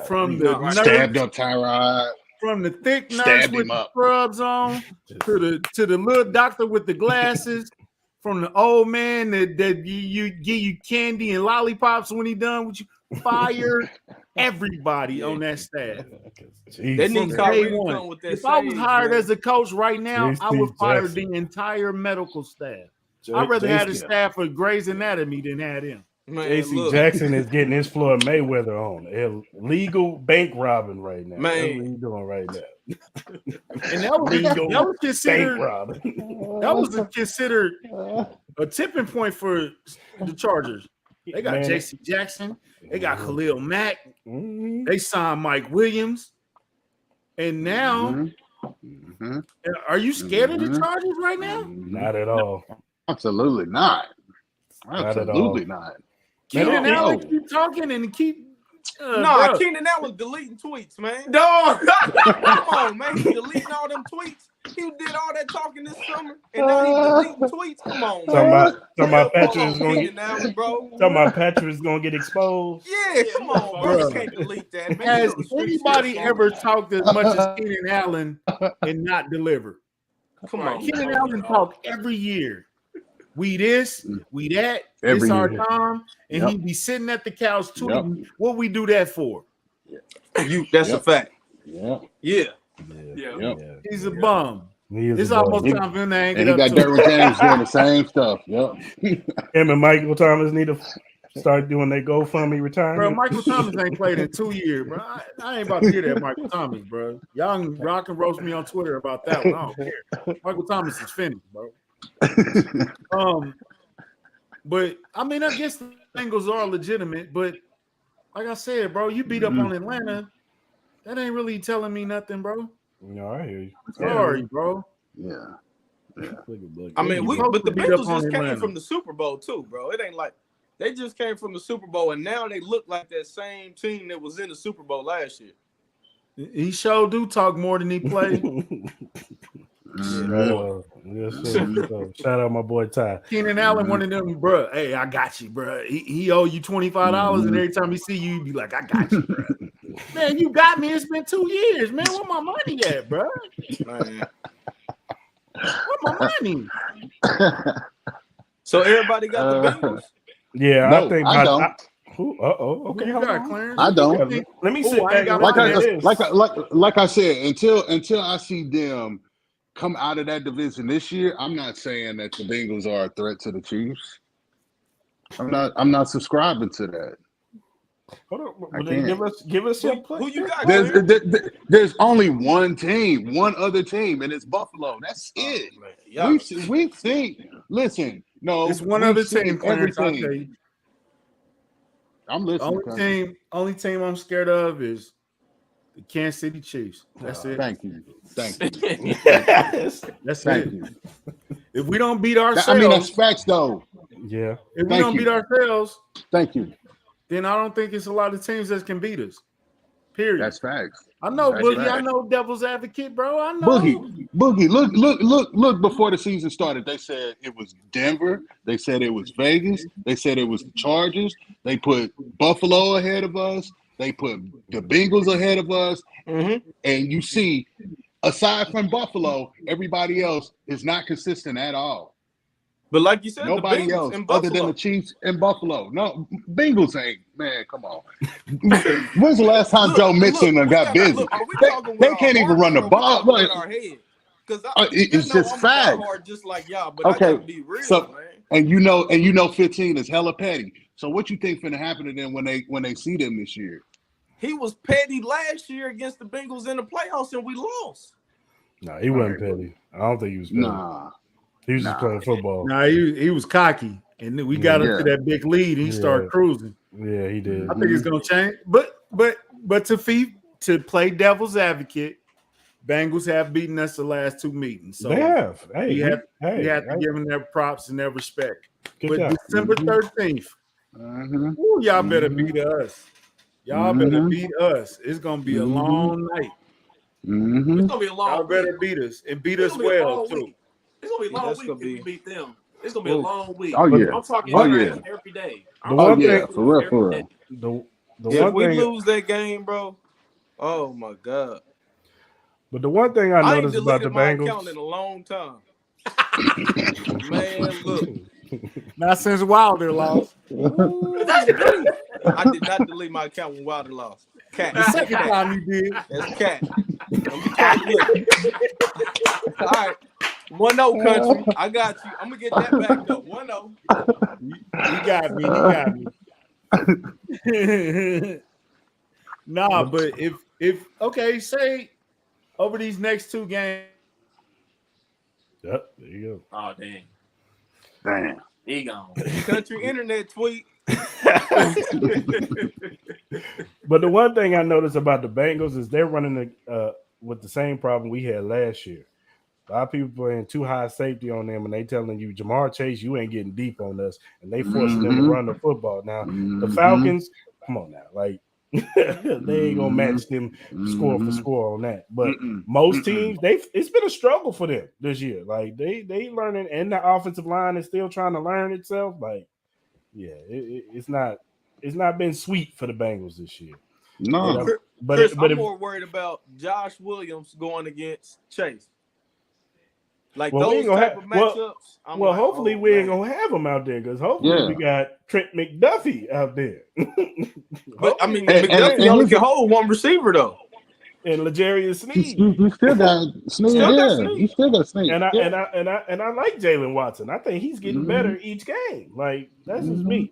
From the nurse, stabbed up Tyrod. From the thick nurse with the scrubs on to the little doctor with the glasses. From the old man that you give you candy and lollipops when he done with you. Fire everybody on that staff. If I was hired as a coach right now, I would fire the entire medical staff. I'd rather have a staff of Grey's Anatomy than have him. J.C. Jackson is getting his Floyd Mayweather on. Illegal bank robbing right now. Man. That's what he's doing right now. And that was considered that was considered a tipping point for the Chargers. They got J.C. Jackson. They got Khalil Mack. They signed Mike Williams. And now, are you scared of the Chargers right now? Not at all. Absolutely not. Absolutely not. Keenan Allen keep talking and keep. Keenan Allen deleting tweets, man. No, come on, man. He deleting all them tweets. He did all that talking this summer, and now he's deleting tweets. Come on, man. Talking about Patrick is going to get exposed. Yeah, come on, bro. You can't delete that, man. Has anybody ever talked as much as Keenan Allen and not delivered? Come on. Keenan Allen talk every year. we this, we that, Every it's our year. time, and he'd be sitting at the couch tweeting. What we do that for? That's a fact. Yeah. He's a bum. It's almost time for him to hang it he up. got Derwin James doing the same stuff. Yep. Him and Michael Thomas need to start doing their GoFundMe retirement. Bro, Michael Thomas ain't played in 2 years, bro. I ain't about to hear that Michael Thomas, bro. Y'all can roast me on Twitter about that one. I don't care. Michael Thomas is finished, bro. But I mean, I guess the Bengals are legitimate, but like I said, bro, you beat up on Atlanta. That ain't really telling me nothing, bro. No, I hear you. Sorry, bro. Yeah. I mean, but the Bengals just came from the Super Bowl too, bro. It ain't like they just came from the Super Bowl, and now they look like that same team that was in the Super Bowl last year. He sure do talk more than he played. Yes, sir. So, shout out my boy Ty. Keenan Allen, one of them, bro. Hey, I got you, bro. He owe you $25, and every time he see you, he be like, I got you, bro. Man, you got me. It's been 2 years, man. Where my money at, bro? Man. Where my money? So everybody got the Bengals? Yeah, no, I think I don't. Okay, Who you got, Clarence? I don't. Let me sit back. Like I said, until I see them come out of that division this year, I'm not saying that the Bengals are a threat to the Chiefs. I'm not subscribing to that. Hold on, give us your play. Who you got? There's only one team, one other team, and it's Buffalo. That's it. We've seen. Listen, no, it's one other team. Clarence, I'll tell you. I'm listening. Only team I'm scared of is the Kansas City Chiefs. That's it. Thank you. That's Thank it. you. If we don't beat ourselves, I mean that's facts, though. Yeah. If we don't beat ourselves, thank you. Then I don't think it's a lot of teams that can beat us. Period. That's facts. I know That's Boogie. facts. I know Devil's Advocate, bro. I know Boogie. Look. Before the season started, they said it was Denver. They said it was Vegas. They said it was the Chargers. They put Buffalo ahead of us. They put the Bengals ahead of us. And you see, aside from Buffalo, everybody else is not consistent at all. But like you said, nobody the else in other than the Chiefs and Buffalo. No, Bengals ain't. Man, come on. When's the last time Joe Mixon got busy? They can't even run the ball. Like, it's just fact. Just like y'all, but okay, I gotta be real, so, man. And you know, 15 is hella petty. So what you think finna happen to them when they see them this year? He was petty last year against the Bengals in the playoffs, and we lost. Nah, he wasn't petty. I don't think he was petty. Nah. He was just playing football. Nah, he was cocky, and then we got into that big lead. And he started cruising. Yeah, he did. I think it's gonna change. But to play devil's advocate, Bengals have beaten us the last 2 meetings. So they have. We have to give them their props and their respect. But December 13th, y'all better beat us. Y'all better beat us. It's gonna be a long night. It's gonna be a long. Y'all better beat us and beat us well too. It's gonna be a long week if we beat them. It's gonna be a long week. Oh yeah. I'm talking every day. For real. If we lose that game, bro. Oh my God. But the one thing I noticed about the Bengals, account in a long time. Man, look. Not since Wilder lost. I did not delete my account when Wilder lost. Cat. The second time you did. That's cat. All right. 1-0 country. I got you. I'm gonna get that back up. 1-0. You got me. Nah, but if okay, say over these next 2 games. Yep, there you go. Oh damn. He gone. Country internet tweet. But the one thing I noticed about the Bengals is they're running with the same problem we had last year. A lot of people playing too high safety on them, and they telling you, Jamar Chase, you ain't getting deep on us, and they forcing them to run the football. Now, the Falcons, come on now, like they ain't gonna match them score for score on that. But most teams, it's been a struggle for them this year. Like they learning, and the offensive line is still trying to learn itself. Like, yeah, it's not been sweet for the Bengals this year. No, Chris, I'm more worried about Josh Williams going against Chase. Like Well, we those ain't gonna type have of matchups. well, hopefully we ain't gonna have them out there because hopefully we got Trent McDuffie out there. But I mean, McDuffie only can hold one receiver though. And L'Jarius Sneed. You still got Sneed. You still got Sneed. And I like Jalen Watson. I think he's getting better each game. Like that's just me.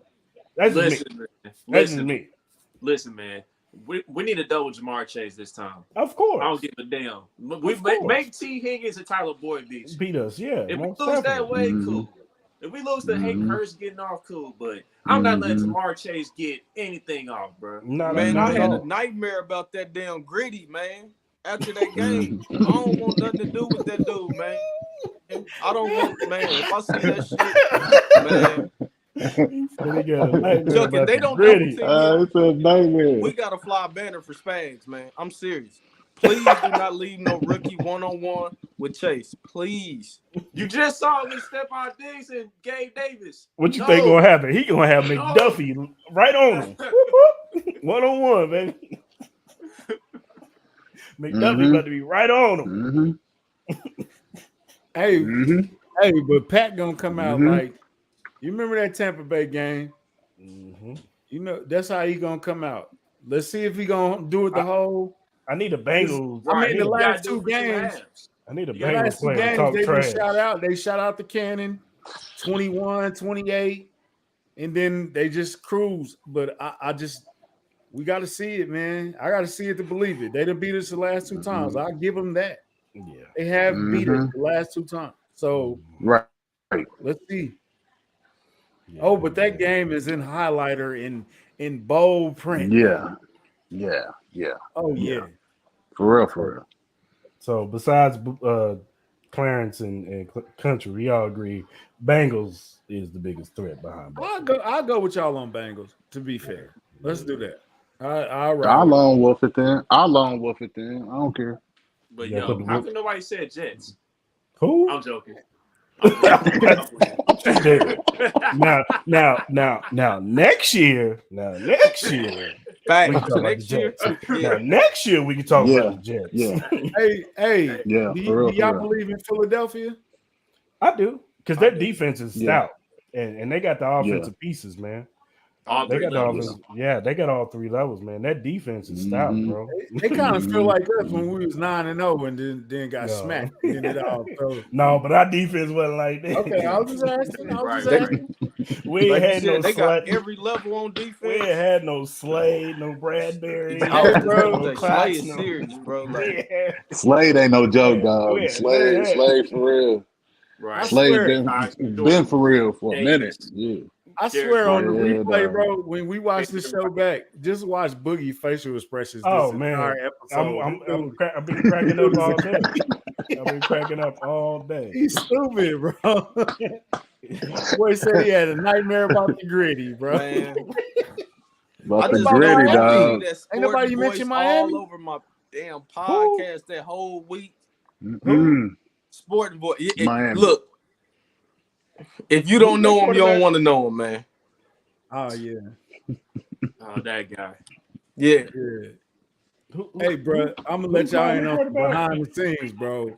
That's just me. Listen, man. We need to double Jamar Chase this time. Of course. I don't give a damn. We make T. Higgins and Tyler Boyd beat us. Yeah. If we lose that way, cool. If we lose to Hayden Hurst getting off, cool. But I'm not letting Jamar Chase get anything off, bro. Man, I had a nightmare about that damn Gritty, man. After that game, I don't want nothing to do with that dude, man. I don't want, man. If I see that shit, man. Chuck, if they don't double it's a nightmare. We gotta fly a banner for Spags, man. I'm serious. Please do not leave no rookie one-on-one with Chase. Please. You just saw me step on Diggs and Gabe Davis. What you think gonna happen? He gonna have McDuffie right on him. One-on-one, baby. McDuffie about to be right on him. Hey, but Pat gonna come out like, you remember that Tampa Bay game? You know, that's how he gonna come out. Let's see if he gonna do it the whole. I need a Bengals. I mean, the last two games. I need a Bengals player to talk trash. They shot out the cannon, 21, 28, and then they just cruise. But we got to see it, man. I got to see it to believe it. They done beat us the last two times. I'll give them that. Yeah, they have beat us the last two times. So let's see. Yeah, but that game is in highlighter in bold print. Yeah. Oh yeah. For real. So besides Clarence and Country, we all agree Bengals is the biggest threat behind. I'll go with y'all on Bengals. To be fair, let's do that. I'll lone wolf it then. I don't care. But yo, how come nobody said Jets? Who? I'm joking. Now next year. Next year we can talk about the Jets. Hey, do y'all believe in Philadelphia? I do, because their defense is stout, and they got the offensive pieces, man. They got all three levels, man. That defense is stout, bro. They kind of feel like us when we was 9-0 and then got smacked. No, but our defense wasn't like that. Okay, I was just asking. We ain't had no they got every level on defense. We ain't had no Slade, no Bradbury. Slade is serious, bro. Slade ain't no joke, dog. Slade for real. Right. Slade been for real for a minute. Yeah. I swear on the replay, bro, when we watch the show back, just watch Boogie facial expressions. Oh, man. I've been cracking up all day. I've been cracking up all day. He's stupid, bro. Boy said he had a nightmare about the Gritty, bro. Man. About the Gritty, dog. Ain't nobody mention Miami? All over my damn podcast that whole week. Sport boy. Miami. Look. If you don't know him, you don't want to know him, man. Oh, yeah. Oh, that guy. Yeah. Hey, bro, I'm going to let y'all in on behind the scenes, bro.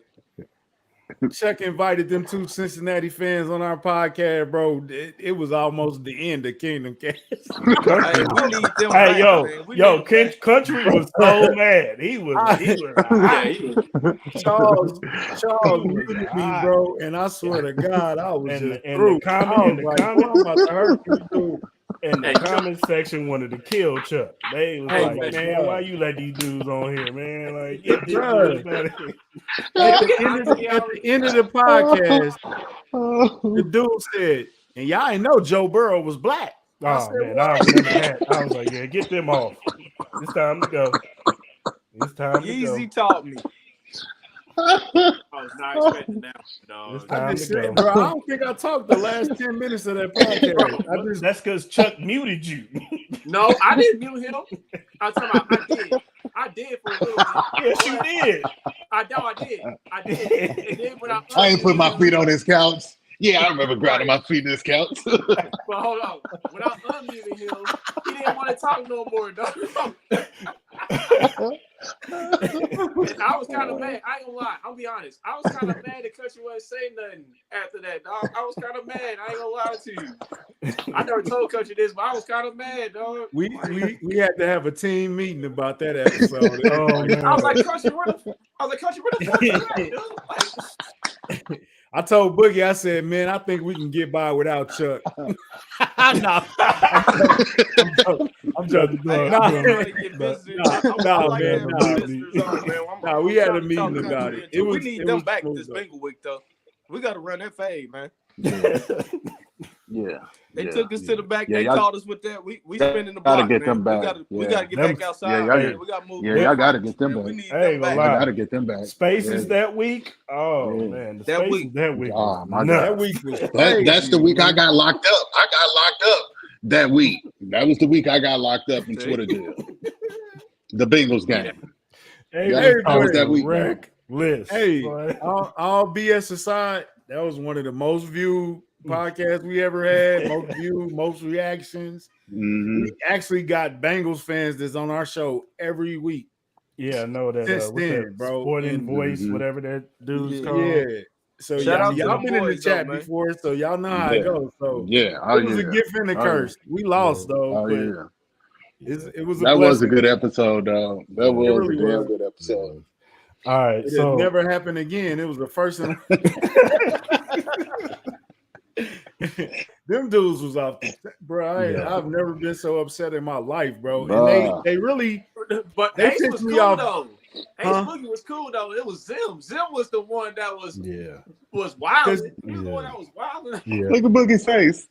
Chuck invited them two Cincinnati fans on our podcast, bro. It was almost the end of Kingdom Kast. Country was so mad. He was Charles muted me, bro, and I swear to God, I was through. And the comment section wanted to kill Chuck. They was like, man, why you let these dudes on here, man? Like, at the end of the podcast, the dude said, and y'all ain't know Joe Burrow was black. I remember that. I was like, yeah, get them off. It's time to go. Easy taught me. I was not expecting that. No, bro, I don't think I talked the last 10 minutes of that podcast. That's because Chuck muted you. No, I didn't mute him. I'm talking about I did for a little bit. Yes, you did. I did. And then when I ain't put my feet on his couch. Yeah, I remember grinding my feet in this couch. But hold on. When I unmuted him, he didn't want to talk no more, dog. And I was kind of mad. I ain't gonna lie. I'll be honest. I was kind of mad that Country wasn't saying nothing after that, dog. I was kind of mad. I ain't gonna lie to you. I never told Country this, but I was kind of mad, dog. We had to have a team meeting about that episode. I was like, Country, where the fuck you at, dude? Like, I told Boogie, I said, man, I think we can get by without Chuck. No, I'm joking. No, we had a meeting about it. We need them back this Bengal week, though. We got to run that fade, man. Yeah. They took us to the back. They caught us with that. We spinning the block. Gotta get them back. We gotta get back outside. We gotta move. Yeah, y'all gotta get them back. We need them back. I gotta get them back. Spaces that week. Oh man, that week. Oh my God. That week was That's the week I got locked up. I got locked up that week. That was the week I got locked up in Twitter jail. The Bengals game. Hey, that week. List. Hey, all BS aside, that was one of the most viewed podcasts we ever had. Most viewed, most reactions. Mm-hmm. We actually got Bengals fans that's on our show every week. Yeah, I know that. Since What's then, that? bro. Sporting Voice, whatever that dude's called. Yeah. So y'all been in the chat before, so y'all know how it goes. So it was a gift and a curse. We lost though. It was that was a good episode, though. That was really a damn good episode. All right, so never happened again. It was the first one. Them dudes was off the bro. I've never been so upset in my life, bro. And they really, but they Ace was me cool off. Though. Ace Boogie was cool though. It was Zim. Zim was the one that was wild. He was the one that was wild. Look at Boogie's face.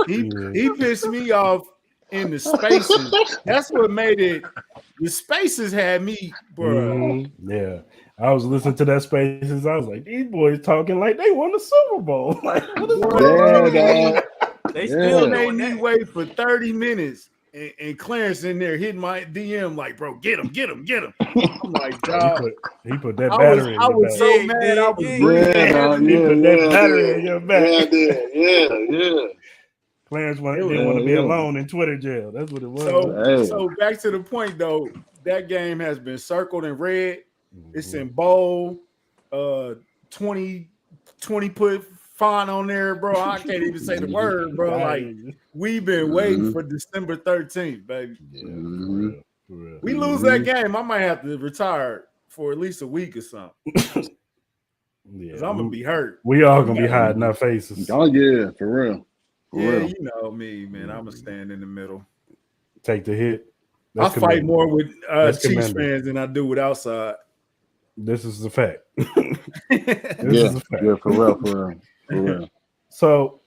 He pissed me off in the spaces. That's what made it. The spaces had me, bro. Yeah. I was listening to that Spaces. I was like, these boys talking like they won the Super Bowl. Like, what is going on? They still made me wait for 30 minutes. And Clarence in there hitting my DM like, bro, get him. I'm like, dog. He put that battery in your back. I was so mad. I was breathing. He put that battery in your back. Yeah. Clarence didn't want to be alone in Twitter jail. That's what it was. So back to the point, though. That game has been circled in red. It's in bold. 20 put font on there, bro. I can't even say the word, bro. Like, we've been waiting for December 13th, baby. Yeah, for real. We lose that game, I might have to retire for at least a week or something. Because I'm going to be hurt. We all going to be hiding our faces. Oh, yeah, for real. You know me, man. I'm going to stand in the middle. Take the hit. I fight more with Chiefs fans than I do with outside. This is the fact. Yeah, for real. So,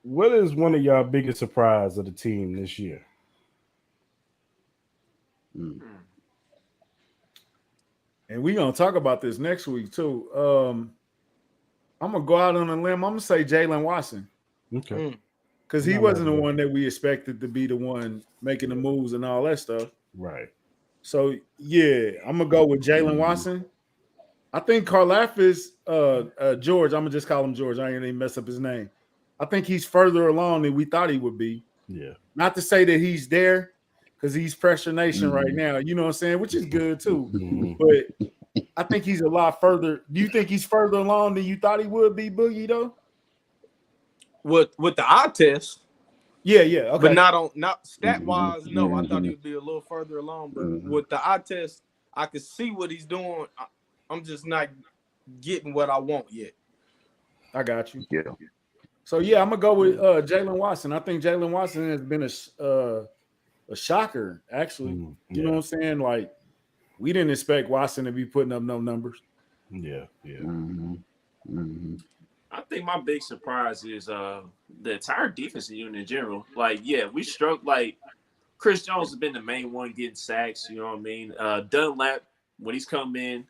what is one of y'all biggest surprise of the team this year? And we're going to talk about this next week, too. I'm going to go out on a limb. I'm going to say Jalen Watson. Okay. Because he wasn't the one that we expected to be the one making the moves and all that stuff. Right. So, yeah, I'm going to go with Jalen Watson. I think Karlaftis, George, I'm going to just call him George. I ain't going to mess up his name. I think he's further along than we thought he would be. Yeah. Not to say that he's there because he's Pressure Nation right now. You know what I'm saying? Which is good, too. But I think he's a lot further. Do you think he's further along than you thought he would be, Boogie, though? With the eye test. Yeah, okay. But not stat wise, no. I thought he would be a little further along. But with the eye test, I could see what he's doing. I'm just not getting what I want yet. I got you. Yeah. So yeah, I'm gonna go with Jalen Watson. I think Jalen Watson has been a shocker, actually. You know what I'm saying? Like, we didn't expect Watson to be putting up no numbers. Yeah. I think my big surprise is the entire defensive unit in general. Like, yeah, we struck. Like, Chris Jones has been the main one getting sacks. You know what I mean? Dunlap, when he's come in,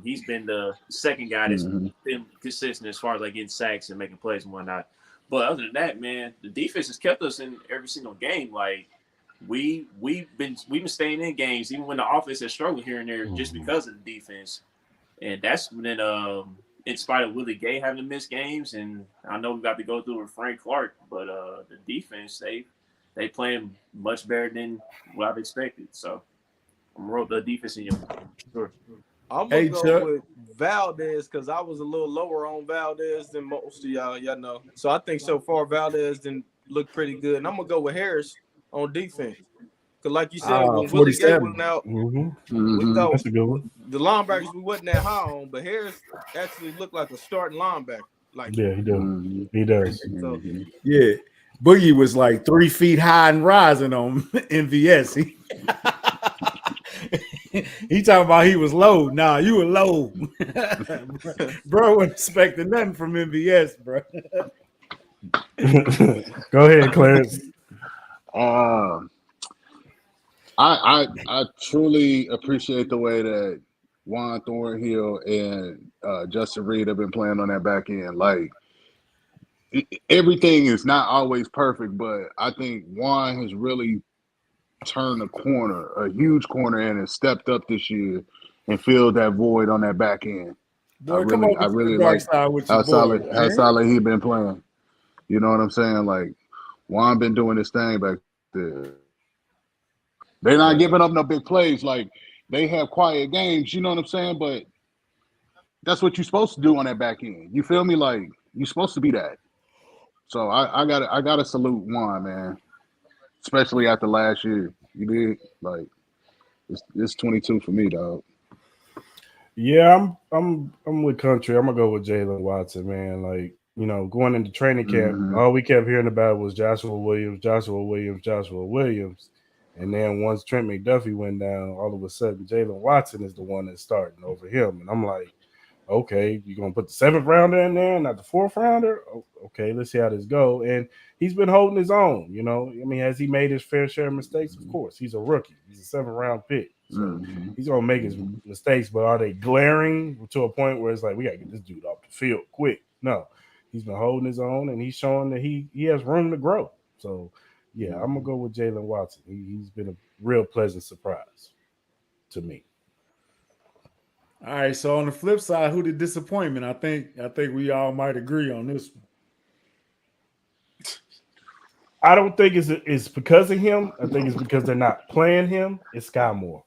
he's been the second guy that's been consistent as far as like getting sacks and making plays and whatnot. But other than that, man, the defense has kept us in every single game. Like, we've been staying in games even when the offense has struggled here and there just because of the defense. And that's when in spite of Willie Gay having to miss games, and I know we got to go through with Frank Clark, but the defense, they playing much better than what I've expected. So I'm gonna roll the defense in your. Sure. I'm gonna go with Valdez because I was a little lower on Valdez than most of y'all know. So I think so far Valdez didn't look pretty good, and I'm gonna go with Harris on defense. Because like you said, when Willie Gay went out, we thought that's a good one. The linebackers we wasn't that high on, but Harris actually looked like a starting linebacker. Like yeah, he does. He does. So, yeah, Boogie was like 3 feet high and rising on MVS. He talking about he was low. Nah, you were low. Bro wasn't expecting nothing from MVS, bro. Go ahead, Clarence. I truly appreciate the way that Juan Thornhill and Justin Reed have been playing on that back end. Like everything is not always perfect, but I think Juan has really turned a corner, a huge corner, and has stepped up this year and filled that void on that back end. Boy, I really like how solid he been playing. You know what I'm saying? Like Juan been doing his thing back there. They're not giving up no big plays. Like they have quiet games. You know what I'm saying? But that's what you're supposed to do on that back end. You feel me? Like you're supposed to be that. So I gotta salute Juan, man. Especially after last year. You did like it's 22 for me, dog. Yeah, I'm with Country. I'm gonna go with Jalen Watson, man. Like, you know, going into training camp, all we kept hearing about was Joshua Williams. And then once Trent McDuffie went down, all of a sudden Jalen Watson is the one that's starting over him. And I'm like, okay, you're gonna put the 7th rounder in there, not the 4th rounder? Okay, let's see how this goes. And he's been holding his own, you know. I mean, has he made his fair share of mistakes? Of course. He's a rookie. He's a 7th round pick. So he's gonna make his mistakes, but are they glaring to a point where it's like we gotta get this dude off the field quick? No. He's been holding his own and he's showing that he has room to grow. So yeah, I'm gonna go with Jalen Watson. He's been a real pleasant surprise to me. All right, so on the flip side, who the disappointment? I think we all might agree on this one. I don't think it's because of him. I think it's because they're not playing him. It's Sky Moore.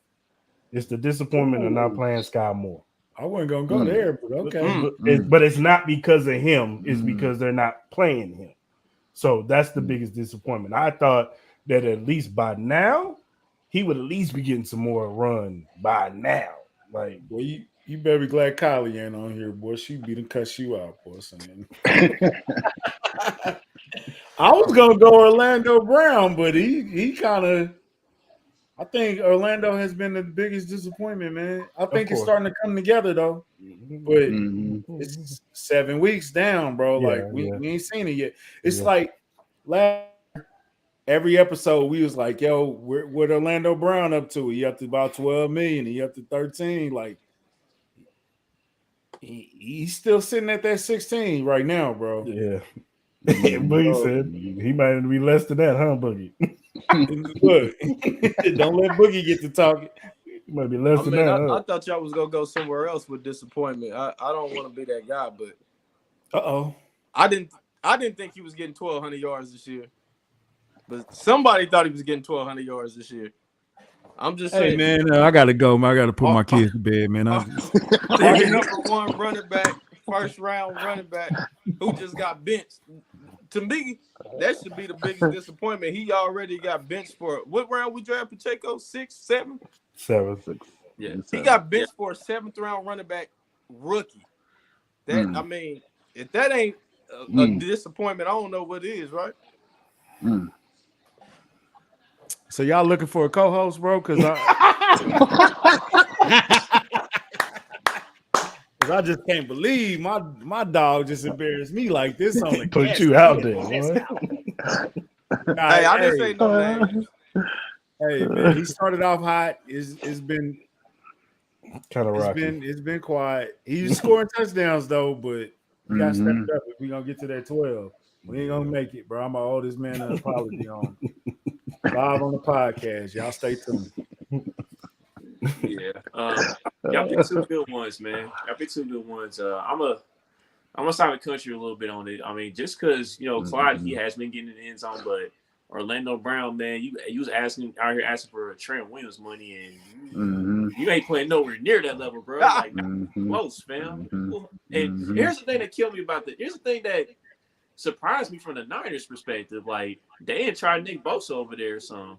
It's the disappointment of not playing Sky Moore. I wasn't gonna go there, but okay. But it's not because of him. It's because they're not playing him. So that's the biggest disappointment. I thought that at least by now, he would at least be getting some more run by now. Like, well, you better be glad Kylie ain't on here, boy. She be done cuss you out, boy. I was gonna go Orlando Brown, but he kind of. I think Orlando has been the biggest disappointment, man. I think it's starting to come together though, but it's 7 weeks down, bro. Yeah, like we ain't seen it yet. It's like every episode we was like, "Yo, what Orlando Brown up to? He up to about 12 million. He up to 13. Like he's still sitting at that 16 right now, bro." Yeah. Boogie said he might be less than that, huh, Boogie? Look, don't let Boogie get to talking. He might be less than that. I thought y'all was gonna go somewhere else with disappointment. I don't want to be that guy, but I didn't think he was getting 1,200 yards this year. But somebody thought he was getting 1,200 yards this year. I'm just saying. Hey man, I gotta go, man. I gotta put my kids to bed, man. Our number one running back, first round running back, who just got benched. To me, that should be the biggest disappointment. He already got benched for what round we drafted Pacheco? 6th, 7th? 7th. Yeah, he got benched for a 7th round running back rookie. That I mean, if that ain't a disappointment, I don't know what is, right? So y'all looking for a co-host, bro? Because I just can't believe my dog just embarrassed me like this on the put you out there, boy. Hey, I didn't say no names. Hey man, he started off hot. It's been kind of rocky. It's been quiet. He's scoring touchdowns though, but we gotta step it up if we gonna get to that 12. We ain't gonna make it, bro. I'm gonna owe this man an apology on live on the podcast. Y'all stay tuned. Yeah. Y'all picked two good ones, man. Y'all picked two good ones. I'm gonna side with Country a little bit on it. I mean, just because Clyde, he has been getting in the end zone, but Orlando Brown, man, you was out here asking for Trent Williams money, and you ain't playing nowhere near that level, bro. Like not close, fam. And here's the thing that killed me about the. Here's the thing that surprised me from the Niners' perspective. Like they didn't try Nick Bosa over there, or something.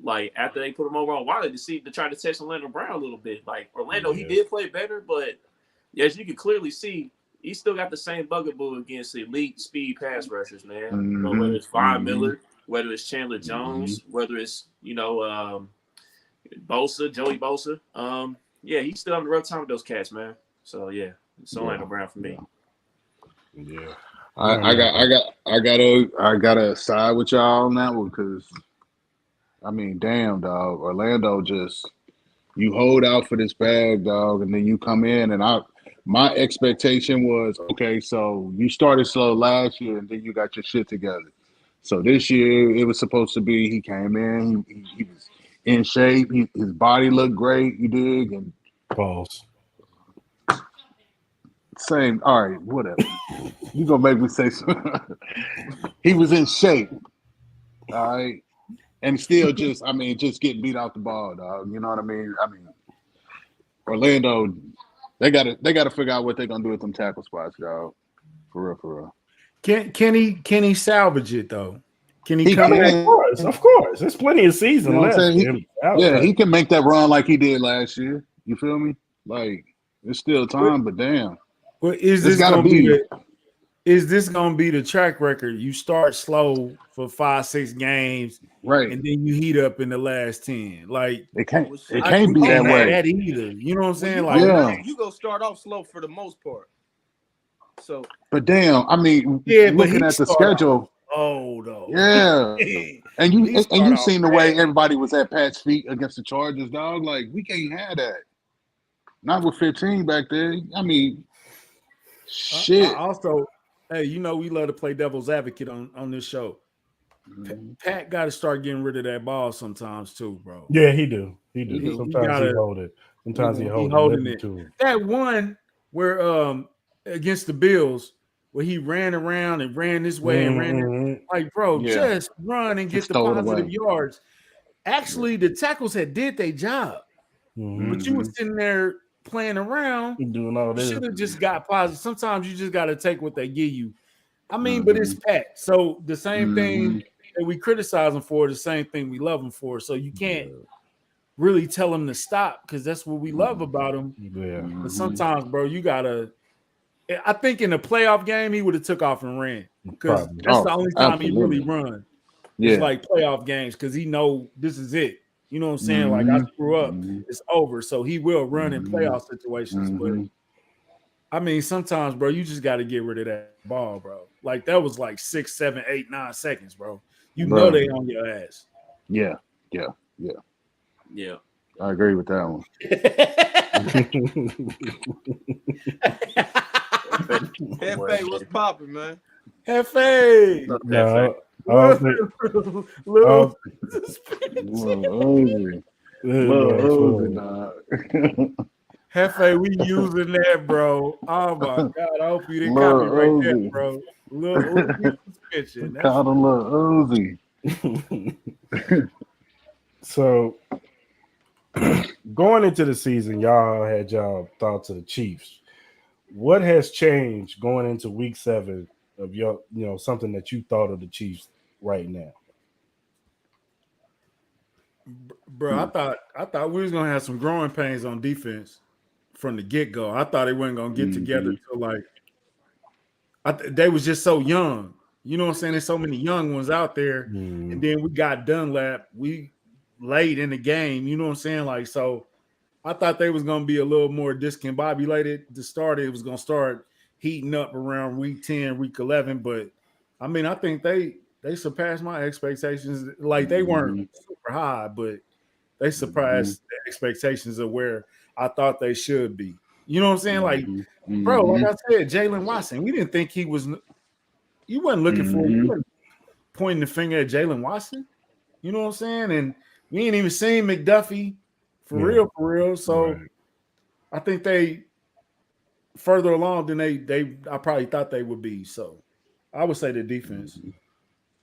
Like after they put him over on Wiley to try to test Orlando Brown a little bit. Like Orlando, he did play better, but as you can clearly see, he still got the same bugaboo against elite speed pass rushers, man. Whether it's Von Miller, whether it's Chandler Jones, whether it's Bosa, Joey Bosa. Yeah, he's still having a rough time with those cats, man. So yeah, it's Orlando Brown for me. Yeah. I gotta side with y'all on that one because I mean, damn, dog. Orlando you hold out for this bag, dog, and then you come in and my expectation was, okay, so you started slow last year and then you got your shit together. So this year it was supposed to be he came in, he was in shape, his body looked great, you dig, and false. Same, all right, whatever. You gonna make me say something. He was in shape. All right. And still just getting beat out the ball, dog. You know what I mean? I mean, Orlando, they gotta figure out what they're gonna do with them tackle spots, dog. For real. Can he salvage it though? Can he come back? Of course. There's plenty of season left. He can make that run like he did last year. You feel me? Like there's still time, but damn. Well, is this gonna be the track record? You start slow for 5-6 games, right, and then you heat up in the last 10. Like it can't be that way. That either. You know what I'm saying? You go start off slow for the most part. So, but damn, I mean, looking at the schedule. Oh no. Yeah, and you seen the way everybody was at Pat's feet against the Chargers, dog. Like we can't have that. Not with 15 back there. I mean, shit. Also, hey, we love to play devil's advocate on this show. Pat got to start getting rid of that ball sometimes too, bro. Yeah, he do. Sometimes he hold it. Sometimes he holding it. That one where against the Bills, where he ran around and ran this way and ran like, bro, just run and get the positive yards. Actually, the tackles had did their job, but you was sitting there playing around, doing all this. Should have just got positive. Sometimes you just got to take what they give you. I mean, but it's Pat. So the same thing that we criticize him for, the same thing we love him for. So you can't really tell him to stop because that's what we love about him. Yeah. But sometimes, bro, you gotta. I think in the playoff game he would have took off and ran because that's the only time he really run. Yeah, it's like playoff games because he know this is it. You know what I'm saying? Like I screw up, it's over. So he will run in playoff situations. But I mean, sometimes, bro, you just got to get rid of that ball, bro. Like that was like 6, 7, 8, 9 seconds, bro. You know they on your ass. Yeah. I agree with that one. Hefe, what's popping, man? Hefe. No. Little Hefe, we using that, bro. Oh my God! I hope you didn't copyright that, bro. Little suspension. Called him Little Uzi. So going into the season, y'all had y'all thoughts of the Chiefs. What has changed going into week 7 of your, something that you thought of the Chiefs right now? Bro, I thought we was gonna have some growing pains on defense from the get-go. I thought they weren't gonna get together till they was just so young. You know what I'm saying? There's so many young ones out there, and then we got Dunlap. We late in the game. You know what I'm saying? Like so. I thought they was going to be a little more discombobulated to start. It was going to start heating up around week 10, week 11. But, I mean, I think they surpassed my expectations. Like, they weren't super high, but they surpassed the expectations of where I thought they should be. You know what I'm saying? Like, bro, like I said, Jalen Watson, we didn't think he was – you wasn't looking for – you wasn't pointing the finger at Jalen Watson. You know what I'm saying? And we ain't even seen McDuffie. For real. So, I think they further along than I probably thought they would be. So I would say the defense.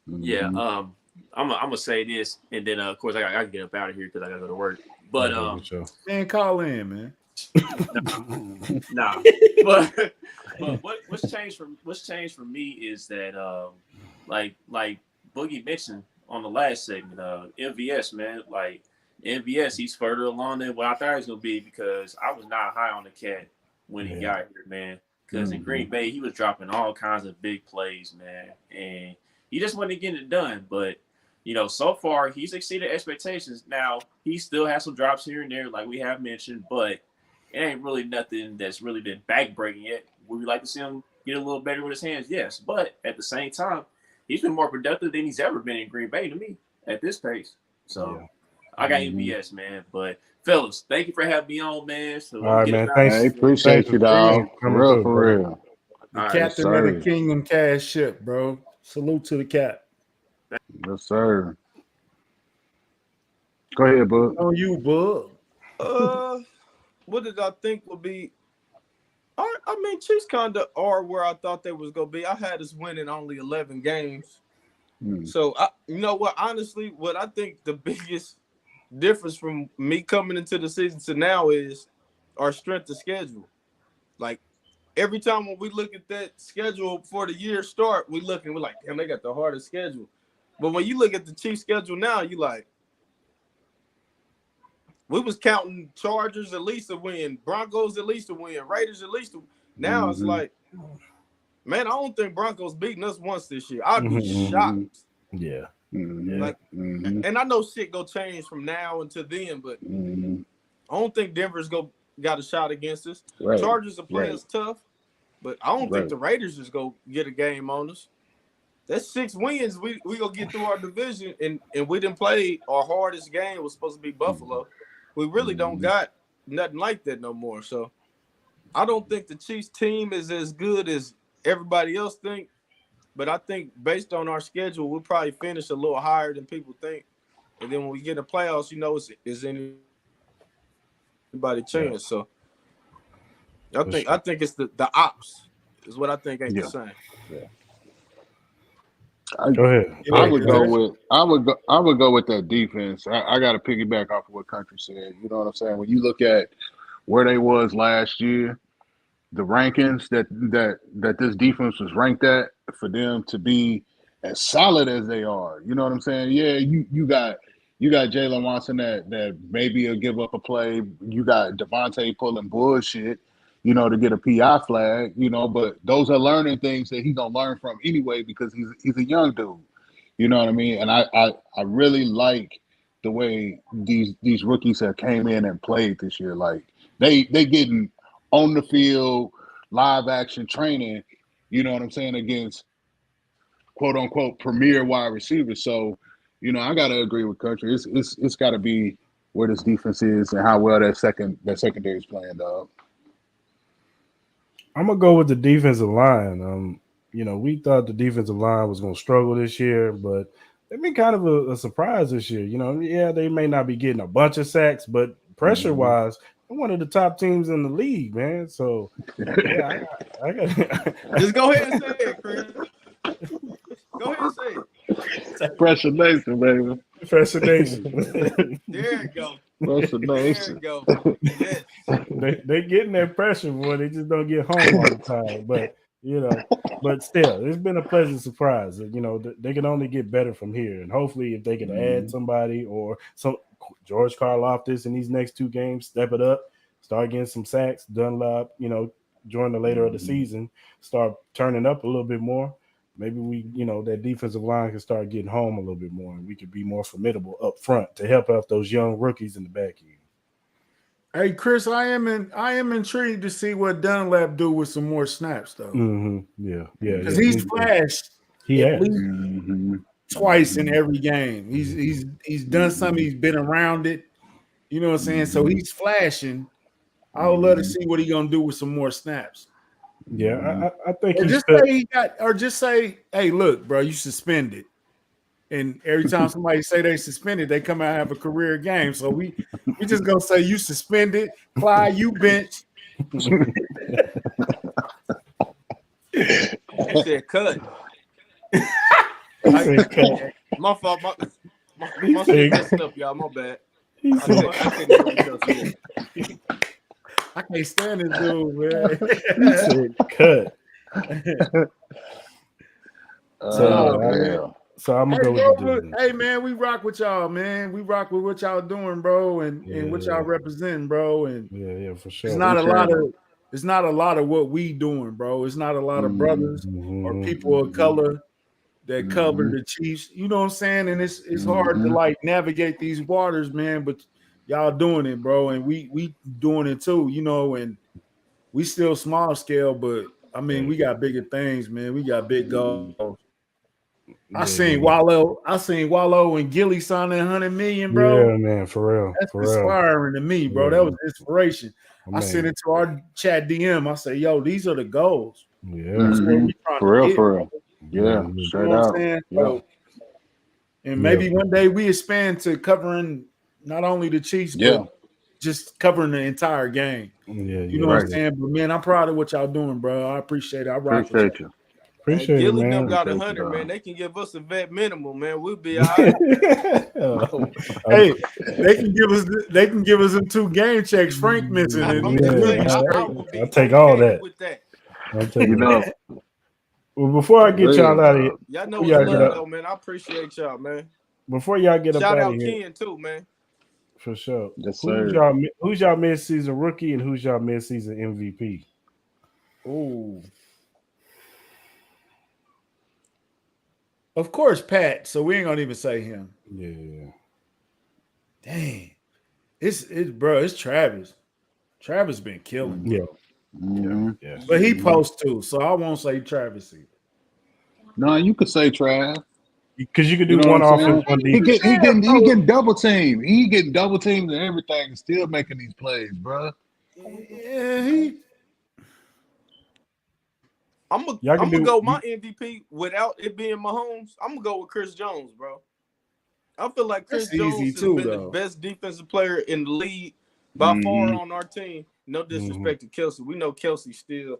Yeah. I'm gonna say this, and then of course I gotta get up out of here because I gotta go to work. But man, call in, man. Nah. but what's changed for me is that like Boogie mentioned on the last segment, MVS, man, like MVS, he's further along than what I thought he was gonna be because I was not high on the cat when he got here, man. Because in Green Bay, he was dropping all kinds of big plays, man, and he just wasn't getting it done. But so far he's exceeded expectations. Now he still has some drops here and there, like we have mentioned, but it ain't really nothing that's really been backbreaking yet. Would we like to see him get a little better with his hands? Yes, but at the same time, he's been more productive than he's ever been in Green Bay to me at this pace. So I got MVS, man. But fellas, thank you for having me on, man. So all right, man. Thanks. I appreciate you, dog. For real. The captain of the Kingdom Kast ship, bro. Salute to the cap. Yes, sir. Go ahead, Bug. On you, Bug. What did I think would be? I mean, Chiefs kind of are where I thought they was gonna be. I had us winning only 11 games. So you know what? Honestly, what I think the biggest difference from me coming into the season to now is our strength of schedule. Like every time when we look at that schedule before the year start, we're like, damn, they got the hardest schedule. But when you look at the Chiefs schedule now, you like, we was counting Chargers at least to win, Broncos at least to win, Raiders at least to win. Now it's like, man, I don't think Broncos beating us once this year. I'd be shocked. Yeah. Like, and I know shit go change from now until then, but I don't think Denver's got a shot against us. Right. Chargers are playing us tough, but I don't think the Raiders just go get a game on us. That's 6 wins. We gonna get through our division, and we didn't play our hardest game was supposed to be Buffalo. We really don't got nothing like that no more. So I don't think the Chiefs team is as good as everybody else think. But I think based on our schedule, we'll probably finish a little higher than people think. And then when we get in the playoffs, is anybody chance. So I think it's the ops is what I think ain't the same. Yeah. Go ahead. I would go with that defense. I got to piggyback off of what Country said. You know what I'm saying? When you look at where they was last year, the rankings that this defense was ranked at, for them to be as solid as they are, you know what I'm saying? Yeah, you got Jalen Watson that maybe will give up a play. You got Devontae pulling bullshit, to get a PI flag, but those are learning things that he's gonna learn from anyway because he's a young dude. You know what I mean? And I really like the way these rookies have came in and played this year. Like they getting on the field, live action training, you know what I'm saying, against quote unquote premier wide receivers. So, I gotta agree with Country. It's gotta be where this defense is and how well that secondary is playing, dog. I'm gonna go with the defensive line. We thought the defensive line was gonna struggle this year, but they've been kind of a surprise this year. Yeah, they may not be getting a bunch of sacks, but pressure wise, they're one of the top teams in the league, man. So yeah, I got just go ahead and say it, Chris. Go ahead and say it. Pressure Nation, baby. Pressure Nation. There you go. Pressure Nation. There you go. Yes. They getting that pressure, boy. They just don't get home all the time. But but still, it's been a pleasant surprise. They can only get better from here, and hopefully, if they can add somebody or some George Karlaftis in these next 2 games, step it up, start getting some sacks. Dunlap, during the later of the season, start turning up a little bit more. Maybe that defensive line can start getting home a little bit more, and we could be more formidable up front to help out those young rookies in the back end. Hey, Chris, I am intrigued to see what Dunlap do with some more snaps, though. Yeah. Because he's flashed. He has twice in every game. He's done something. He's been around it. You know what I'm saying? So he's flashing. I would love to see what he's gonna do with some more snaps. Yeah, I think just say, hey, look, bro, you suspended. And every time somebody say they suspended, they come out and have a career game. So we just gonna say you suspended, Clyde, you bench. He said cut. My fault. My shit messed up, y'all. My bad. I can't stand this dude, man. He said cut. So I'm gonna go with the dude. Hey man, we rock with y'all, man. We rock with what y'all doing, bro, and what y'all representing, bro. And yeah, for sure. It's not a lot of what we doing, bro. It's not a lot of brothers or people of color that cover the Chiefs. You know what I'm saying? And it's hard to like navigate these waters, man. But y'all doing it, bro, and we doing it too, you know. And we still small scale, but I mean, we got bigger things, man. We got big goals. I seen Wallow and Gilly signing 100 million, bro. Yeah, man, for real. That's inspiring to me, bro. That was inspiration. I sent it to our chat DM. I say, yo, these are the goals. Yeah, that's what we trying for real, get. for real. Yeah, straight out. Yeah. So, and maybe one day we expand to covering not only the Chiefs, but just covering the entire game. Yeah, you know what I'm saying? But man, I'm proud of what y'all doing, bro. I appreciate it. I appreciate you. Appreciate Gilly it, man. them got 100, man. They can give us a vet minimum, man. We'll be all right. Hey, they can give us them 2 game checks. Frank missing it. I'll take all that. With that. I'll take it. Well, before I get y'all out of here, y'all know what's love, though, man. I appreciate y'all, man. Before y'all get up out of here, shout out Ken too, man. For sure. Yes, Who's y'all mid-season rookie and who's y'all mid-season MVP? Oh. Of course, Pat. So we ain't gonna even say him. Yeah. Dang. It's Travis. Travis been killing. Yeah. But he posts too, so I won't say Travis either. No, you could say Trav. Because you could do one offense, one defense. He getting double teamed. He getting double teamed and everything and still making these plays, bro. Yeah, I'm gonna go my MVP without it being Mahomes. I'm gonna go with Chris Jones, bro. I feel like Chris Jones has been the best defensive player in the league by far on our team. No disrespect to Kelsey. We know Kelsey still.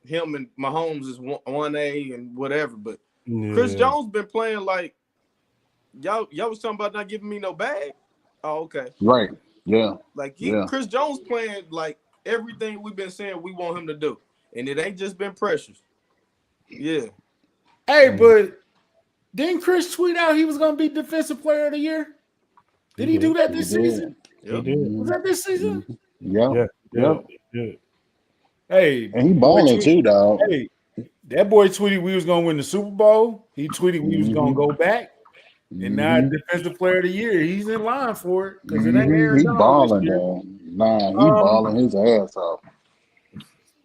Him and Mahomes is 1A and whatever, but Chris Jones been playing like y'all was talking about not giving me no bag. Oh, okay. Right. Yeah. Like Chris Jones playing like everything we've been saying we want him to do. And it ain't just been pressures. Yeah. Hey, but didn't Chris tweet out he was gonna be defensive player of the year? Did he do that this season? He did. Was that this season? Yeah. Hey, and he balling too, dog. Hey, that boy tweeted we was gonna win the Super Bowl. He tweeted we was gonna go back. And now defensive player of the year, he's in line for it because it ain't Aaron He Donald balling, though. Nah, he balling his ass off.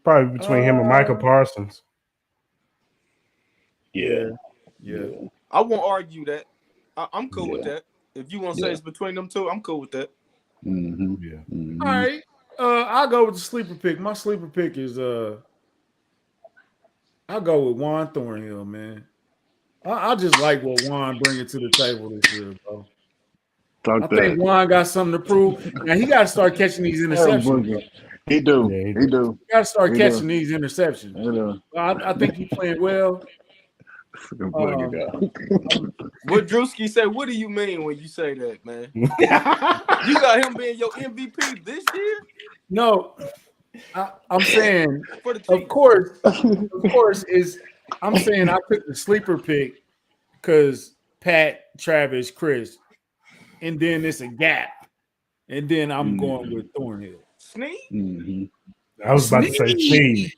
Probably between him and Michael Parsons. Yeah. I won't argue that. I'm cool with that. If you want to say it's between them two, I'm cool with that. All right. I'll go with the sleeper pick. My sleeper pick is I'll go with Juan Thornhill, man. I just like what Juan bringing to the table this year, bro. I think Juan got something to prove. Now he got to start catching these interceptions. He do. He do. He got to start catching these interceptions. I think he's playing well. What Drewski say? What do you mean when you say that, man? You got him being your MVP this year? No, I'm saying, of course, I'm saying I took the sleeper pick because Pat, Travis, Chris, and then it's a gap, and then I'm going with Thornhill. Sneed? I was about to say Sneed.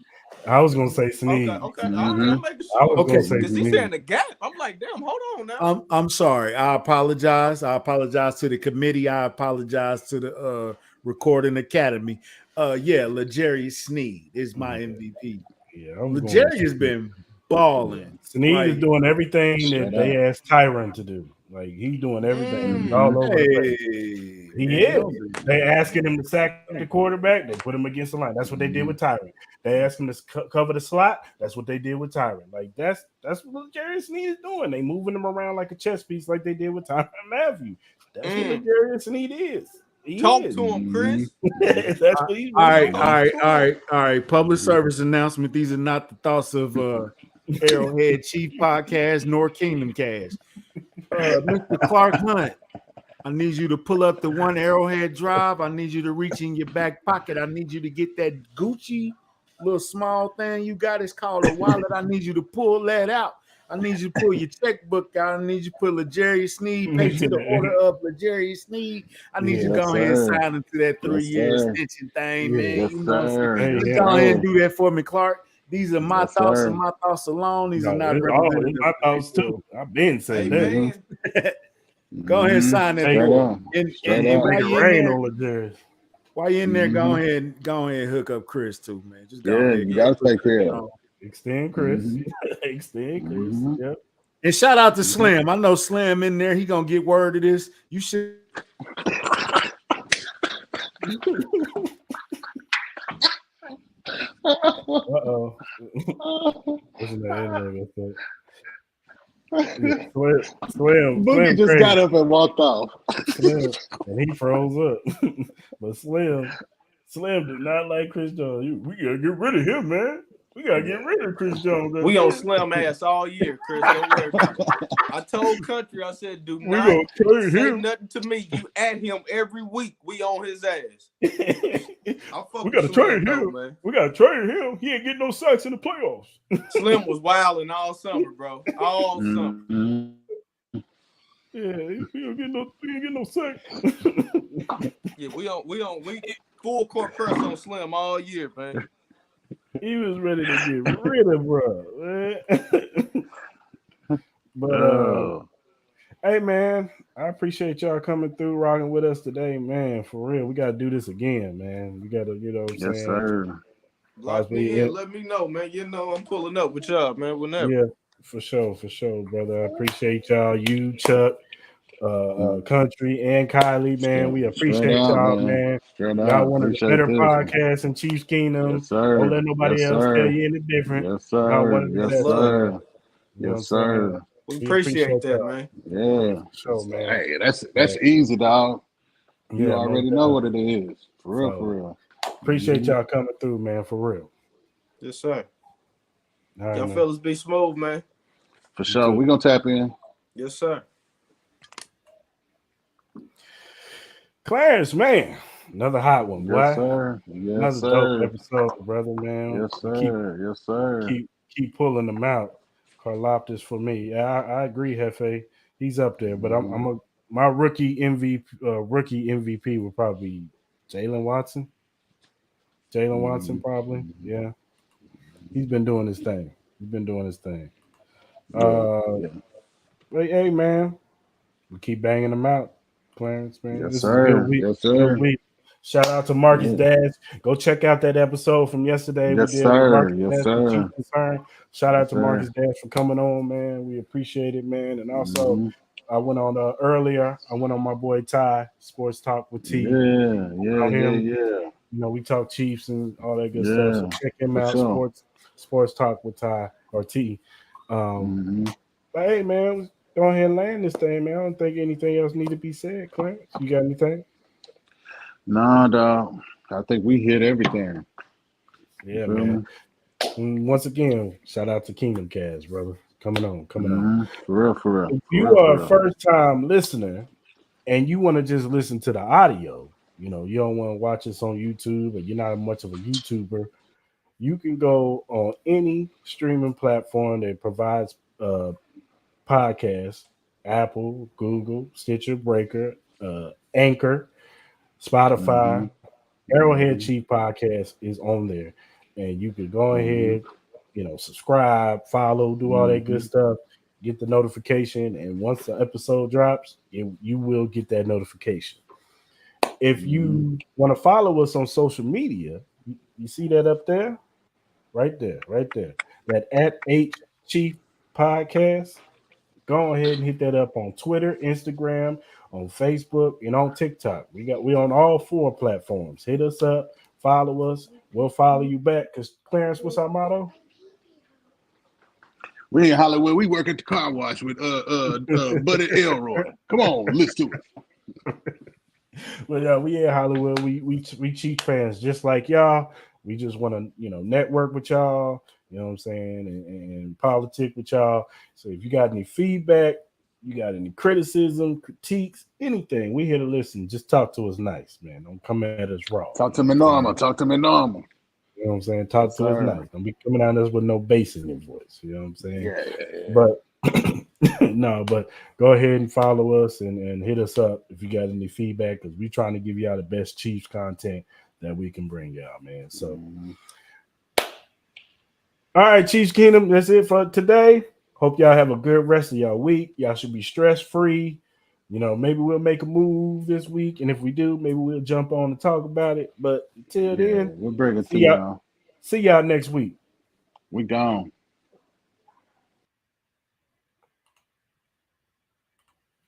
I was gonna say Sneed. Okay. I'm making sure. Because he's saying the gap. I'm like, damn, hold on now. I'm sorry. I apologize. I apologize to the committee. I apologize to the Recording Academy. L'Jarius Sneed is my MVP. Yeah, L'Jarius has been balling. Sneed is doing everything that they asked Tyron to do. Like he's doing everything. He's all over the place. He is. They asking him to sack the quarterback. They put him against the line. That's what they did with Tyron. They asked him to cover the slot. That's what they did with Tyron. Like that's what L'Jarius Sneed is doing. They moving him around like a chess piece, like they did with Tyron Matthew. That's what L'Jarius Sneed is. Talk to him, Chris. That's what he's all right. Public service announcement. These are not the thoughts of Arrowhead Chief Podcast nor Kingdom Kast. Mr. Clark Hunt, I need you to pull up the one Arrowhead drive. I need you to reach in your back pocket. I need you to get that Gucci little small thing you got. It's called a wallet. I need you to pull that out. I need you to pull your checkbook out. I need you to put L'Jarius Sneed, pay to the order of L'Jarius Sneed. I need you to go ahead and sign into that 3-year extension thing, man. Yes, you know, sir. go ahead and do that for me, Clark. These are my thoughts and my thoughts alone. These are not representative. My thoughts too. I've been saying that. Go ahead and sign that. While you're in there, go ahead and hook up Chris too, man. Just go ahead. You gotta take care of it. Extend Chris. Extend Chris. Yep. And shout out to Slim. I know Slim in there. He gonna get word of this. You should. Uh-oh. Slim Boogie just got up and walked off. Slim, and he froze up. But Slim did not like Chris Jones. We gotta get rid of him, man. We gotta get rid of Chris Jones. We on Slim ass all year, Chris. Don't worry about it. I told Country, I said, do not say nothing to me. You at him every week. We on his ass. We gotta trade him, man. We gotta trade him. He ain't getting no sacks in the playoffs. Slim was wilding all summer, bro. All summer. Yeah, he ain't getting no sacks. Yeah, we full court press on Slim all year, man. He was ready to get rid of bro, man. But hey man, I appreciate y'all coming through, rocking with us today, man. For real, we gotta do this again, man. We gotta, you know what I'm saying? Yes, sir. Lock me in, let me know, man. You know I'm pulling up with y'all, man. Whenever. Yeah, for sure, brother. I appreciate y'all, you, Chuck, Country, and Kylie, man. We appreciate y'all, man. Y'all one of the better podcasts in Chiefs Kingdom. Yes, sir. Don't let nobody else tell you any different. Yes, sir. Yes, sir. Yes, sir. We appreciate that, man. Yeah. So, man. Hey, that's easy, dog. You already know what it is. For real. Appreciate y'all coming through, man. For real. Yes, sir. All right, y'all fellas be smooth, man. For sure. We're gonna tap in. Yes, sir. Clarence, man. Another hot one, boy. Yes, sir. Yes, Another dope episode, brother, man. Yes, sir. Yes, sir. Keep pulling them out. Karlaftis for me. I agree, Hefe. He's up there, but my rookie MVP would probably be Jalen Watson. Jalen Watson, probably. Yeah. He's been doing his thing. Hey, man. We keep banging them out, Clarence, man. Yes, this sir. Is a good week. Yes, sir. Good week. Shout out to Marcus Dash. Go check out that episode from yesterday. Yes, sir. Yes, sir. Shout out to Marcus Dash for coming on, man. We appreciate it, man. And also, I went on earlier. I went on my boy Ty, Sports Talk with T. Yeah. You know, we talk Chiefs and all that good stuff. So check him out, Sports Talk with Ty or T. But hey, man, go ahead and land this thing, man. I don't think anything else need to be said, Clarence. You got anything? No, dog. I think we hit everything. Yeah, man. And once again, shout out to Kingdom Kast, brother. Coming on. For real. If you are a first-time listener and you want to just listen to the audio, you know, you don't want to watch us on YouTube or you're not much of a YouTuber, you can go on any streaming platform that provides podcasts, Apple, Google, Stitcher, Breaker, Anchor, Spotify. Arrowhead Chief Podcast is on there. And you could go ahead, you know, subscribe, follow, do all that good stuff, get the notification. And once the episode drops, you will get that notification. If you want to follow us on social media, you see that up there? Right there. That @H Chief Podcast. go ahead and hit that up on Twitter, Instagram, on Facebook, and on TikTok. We on all 4 platforms. Hit us up, follow us. We'll follow you back. Because Clarence, what's our motto? We in Hollywood. We work at the car wash with Buddy Elroy. Come on, listen to it. Well, we in Hollywood. We Chiefs fans just like y'all. We just want to, network with y'all. You know what I'm saying, and politic with y'all. So if you got any feedback, you got any criticism, critiques, anything, we here to listen. Just talk to us nice, man. Don't come at us raw. Talk to me normal. Talk to me normal. You know what I'm saying? Talk to us nice. Don't be coming at us with no bass in your voice. You know what I'm saying? Yeah. But no, but go ahead and follow us and hit us up if you got any feedback, because we're trying to give y'all the best Chiefs content that we can bring y'all, man. So, all right, Chiefs Kingdom, that's it for today. Hope y'all have a good rest of y'all week. Y'all should be stress-free. Maybe we'll make a move this week, and if we do, maybe we'll jump on and talk about it. But until then, we'll bring it to y'all. See y'all next week. We gone.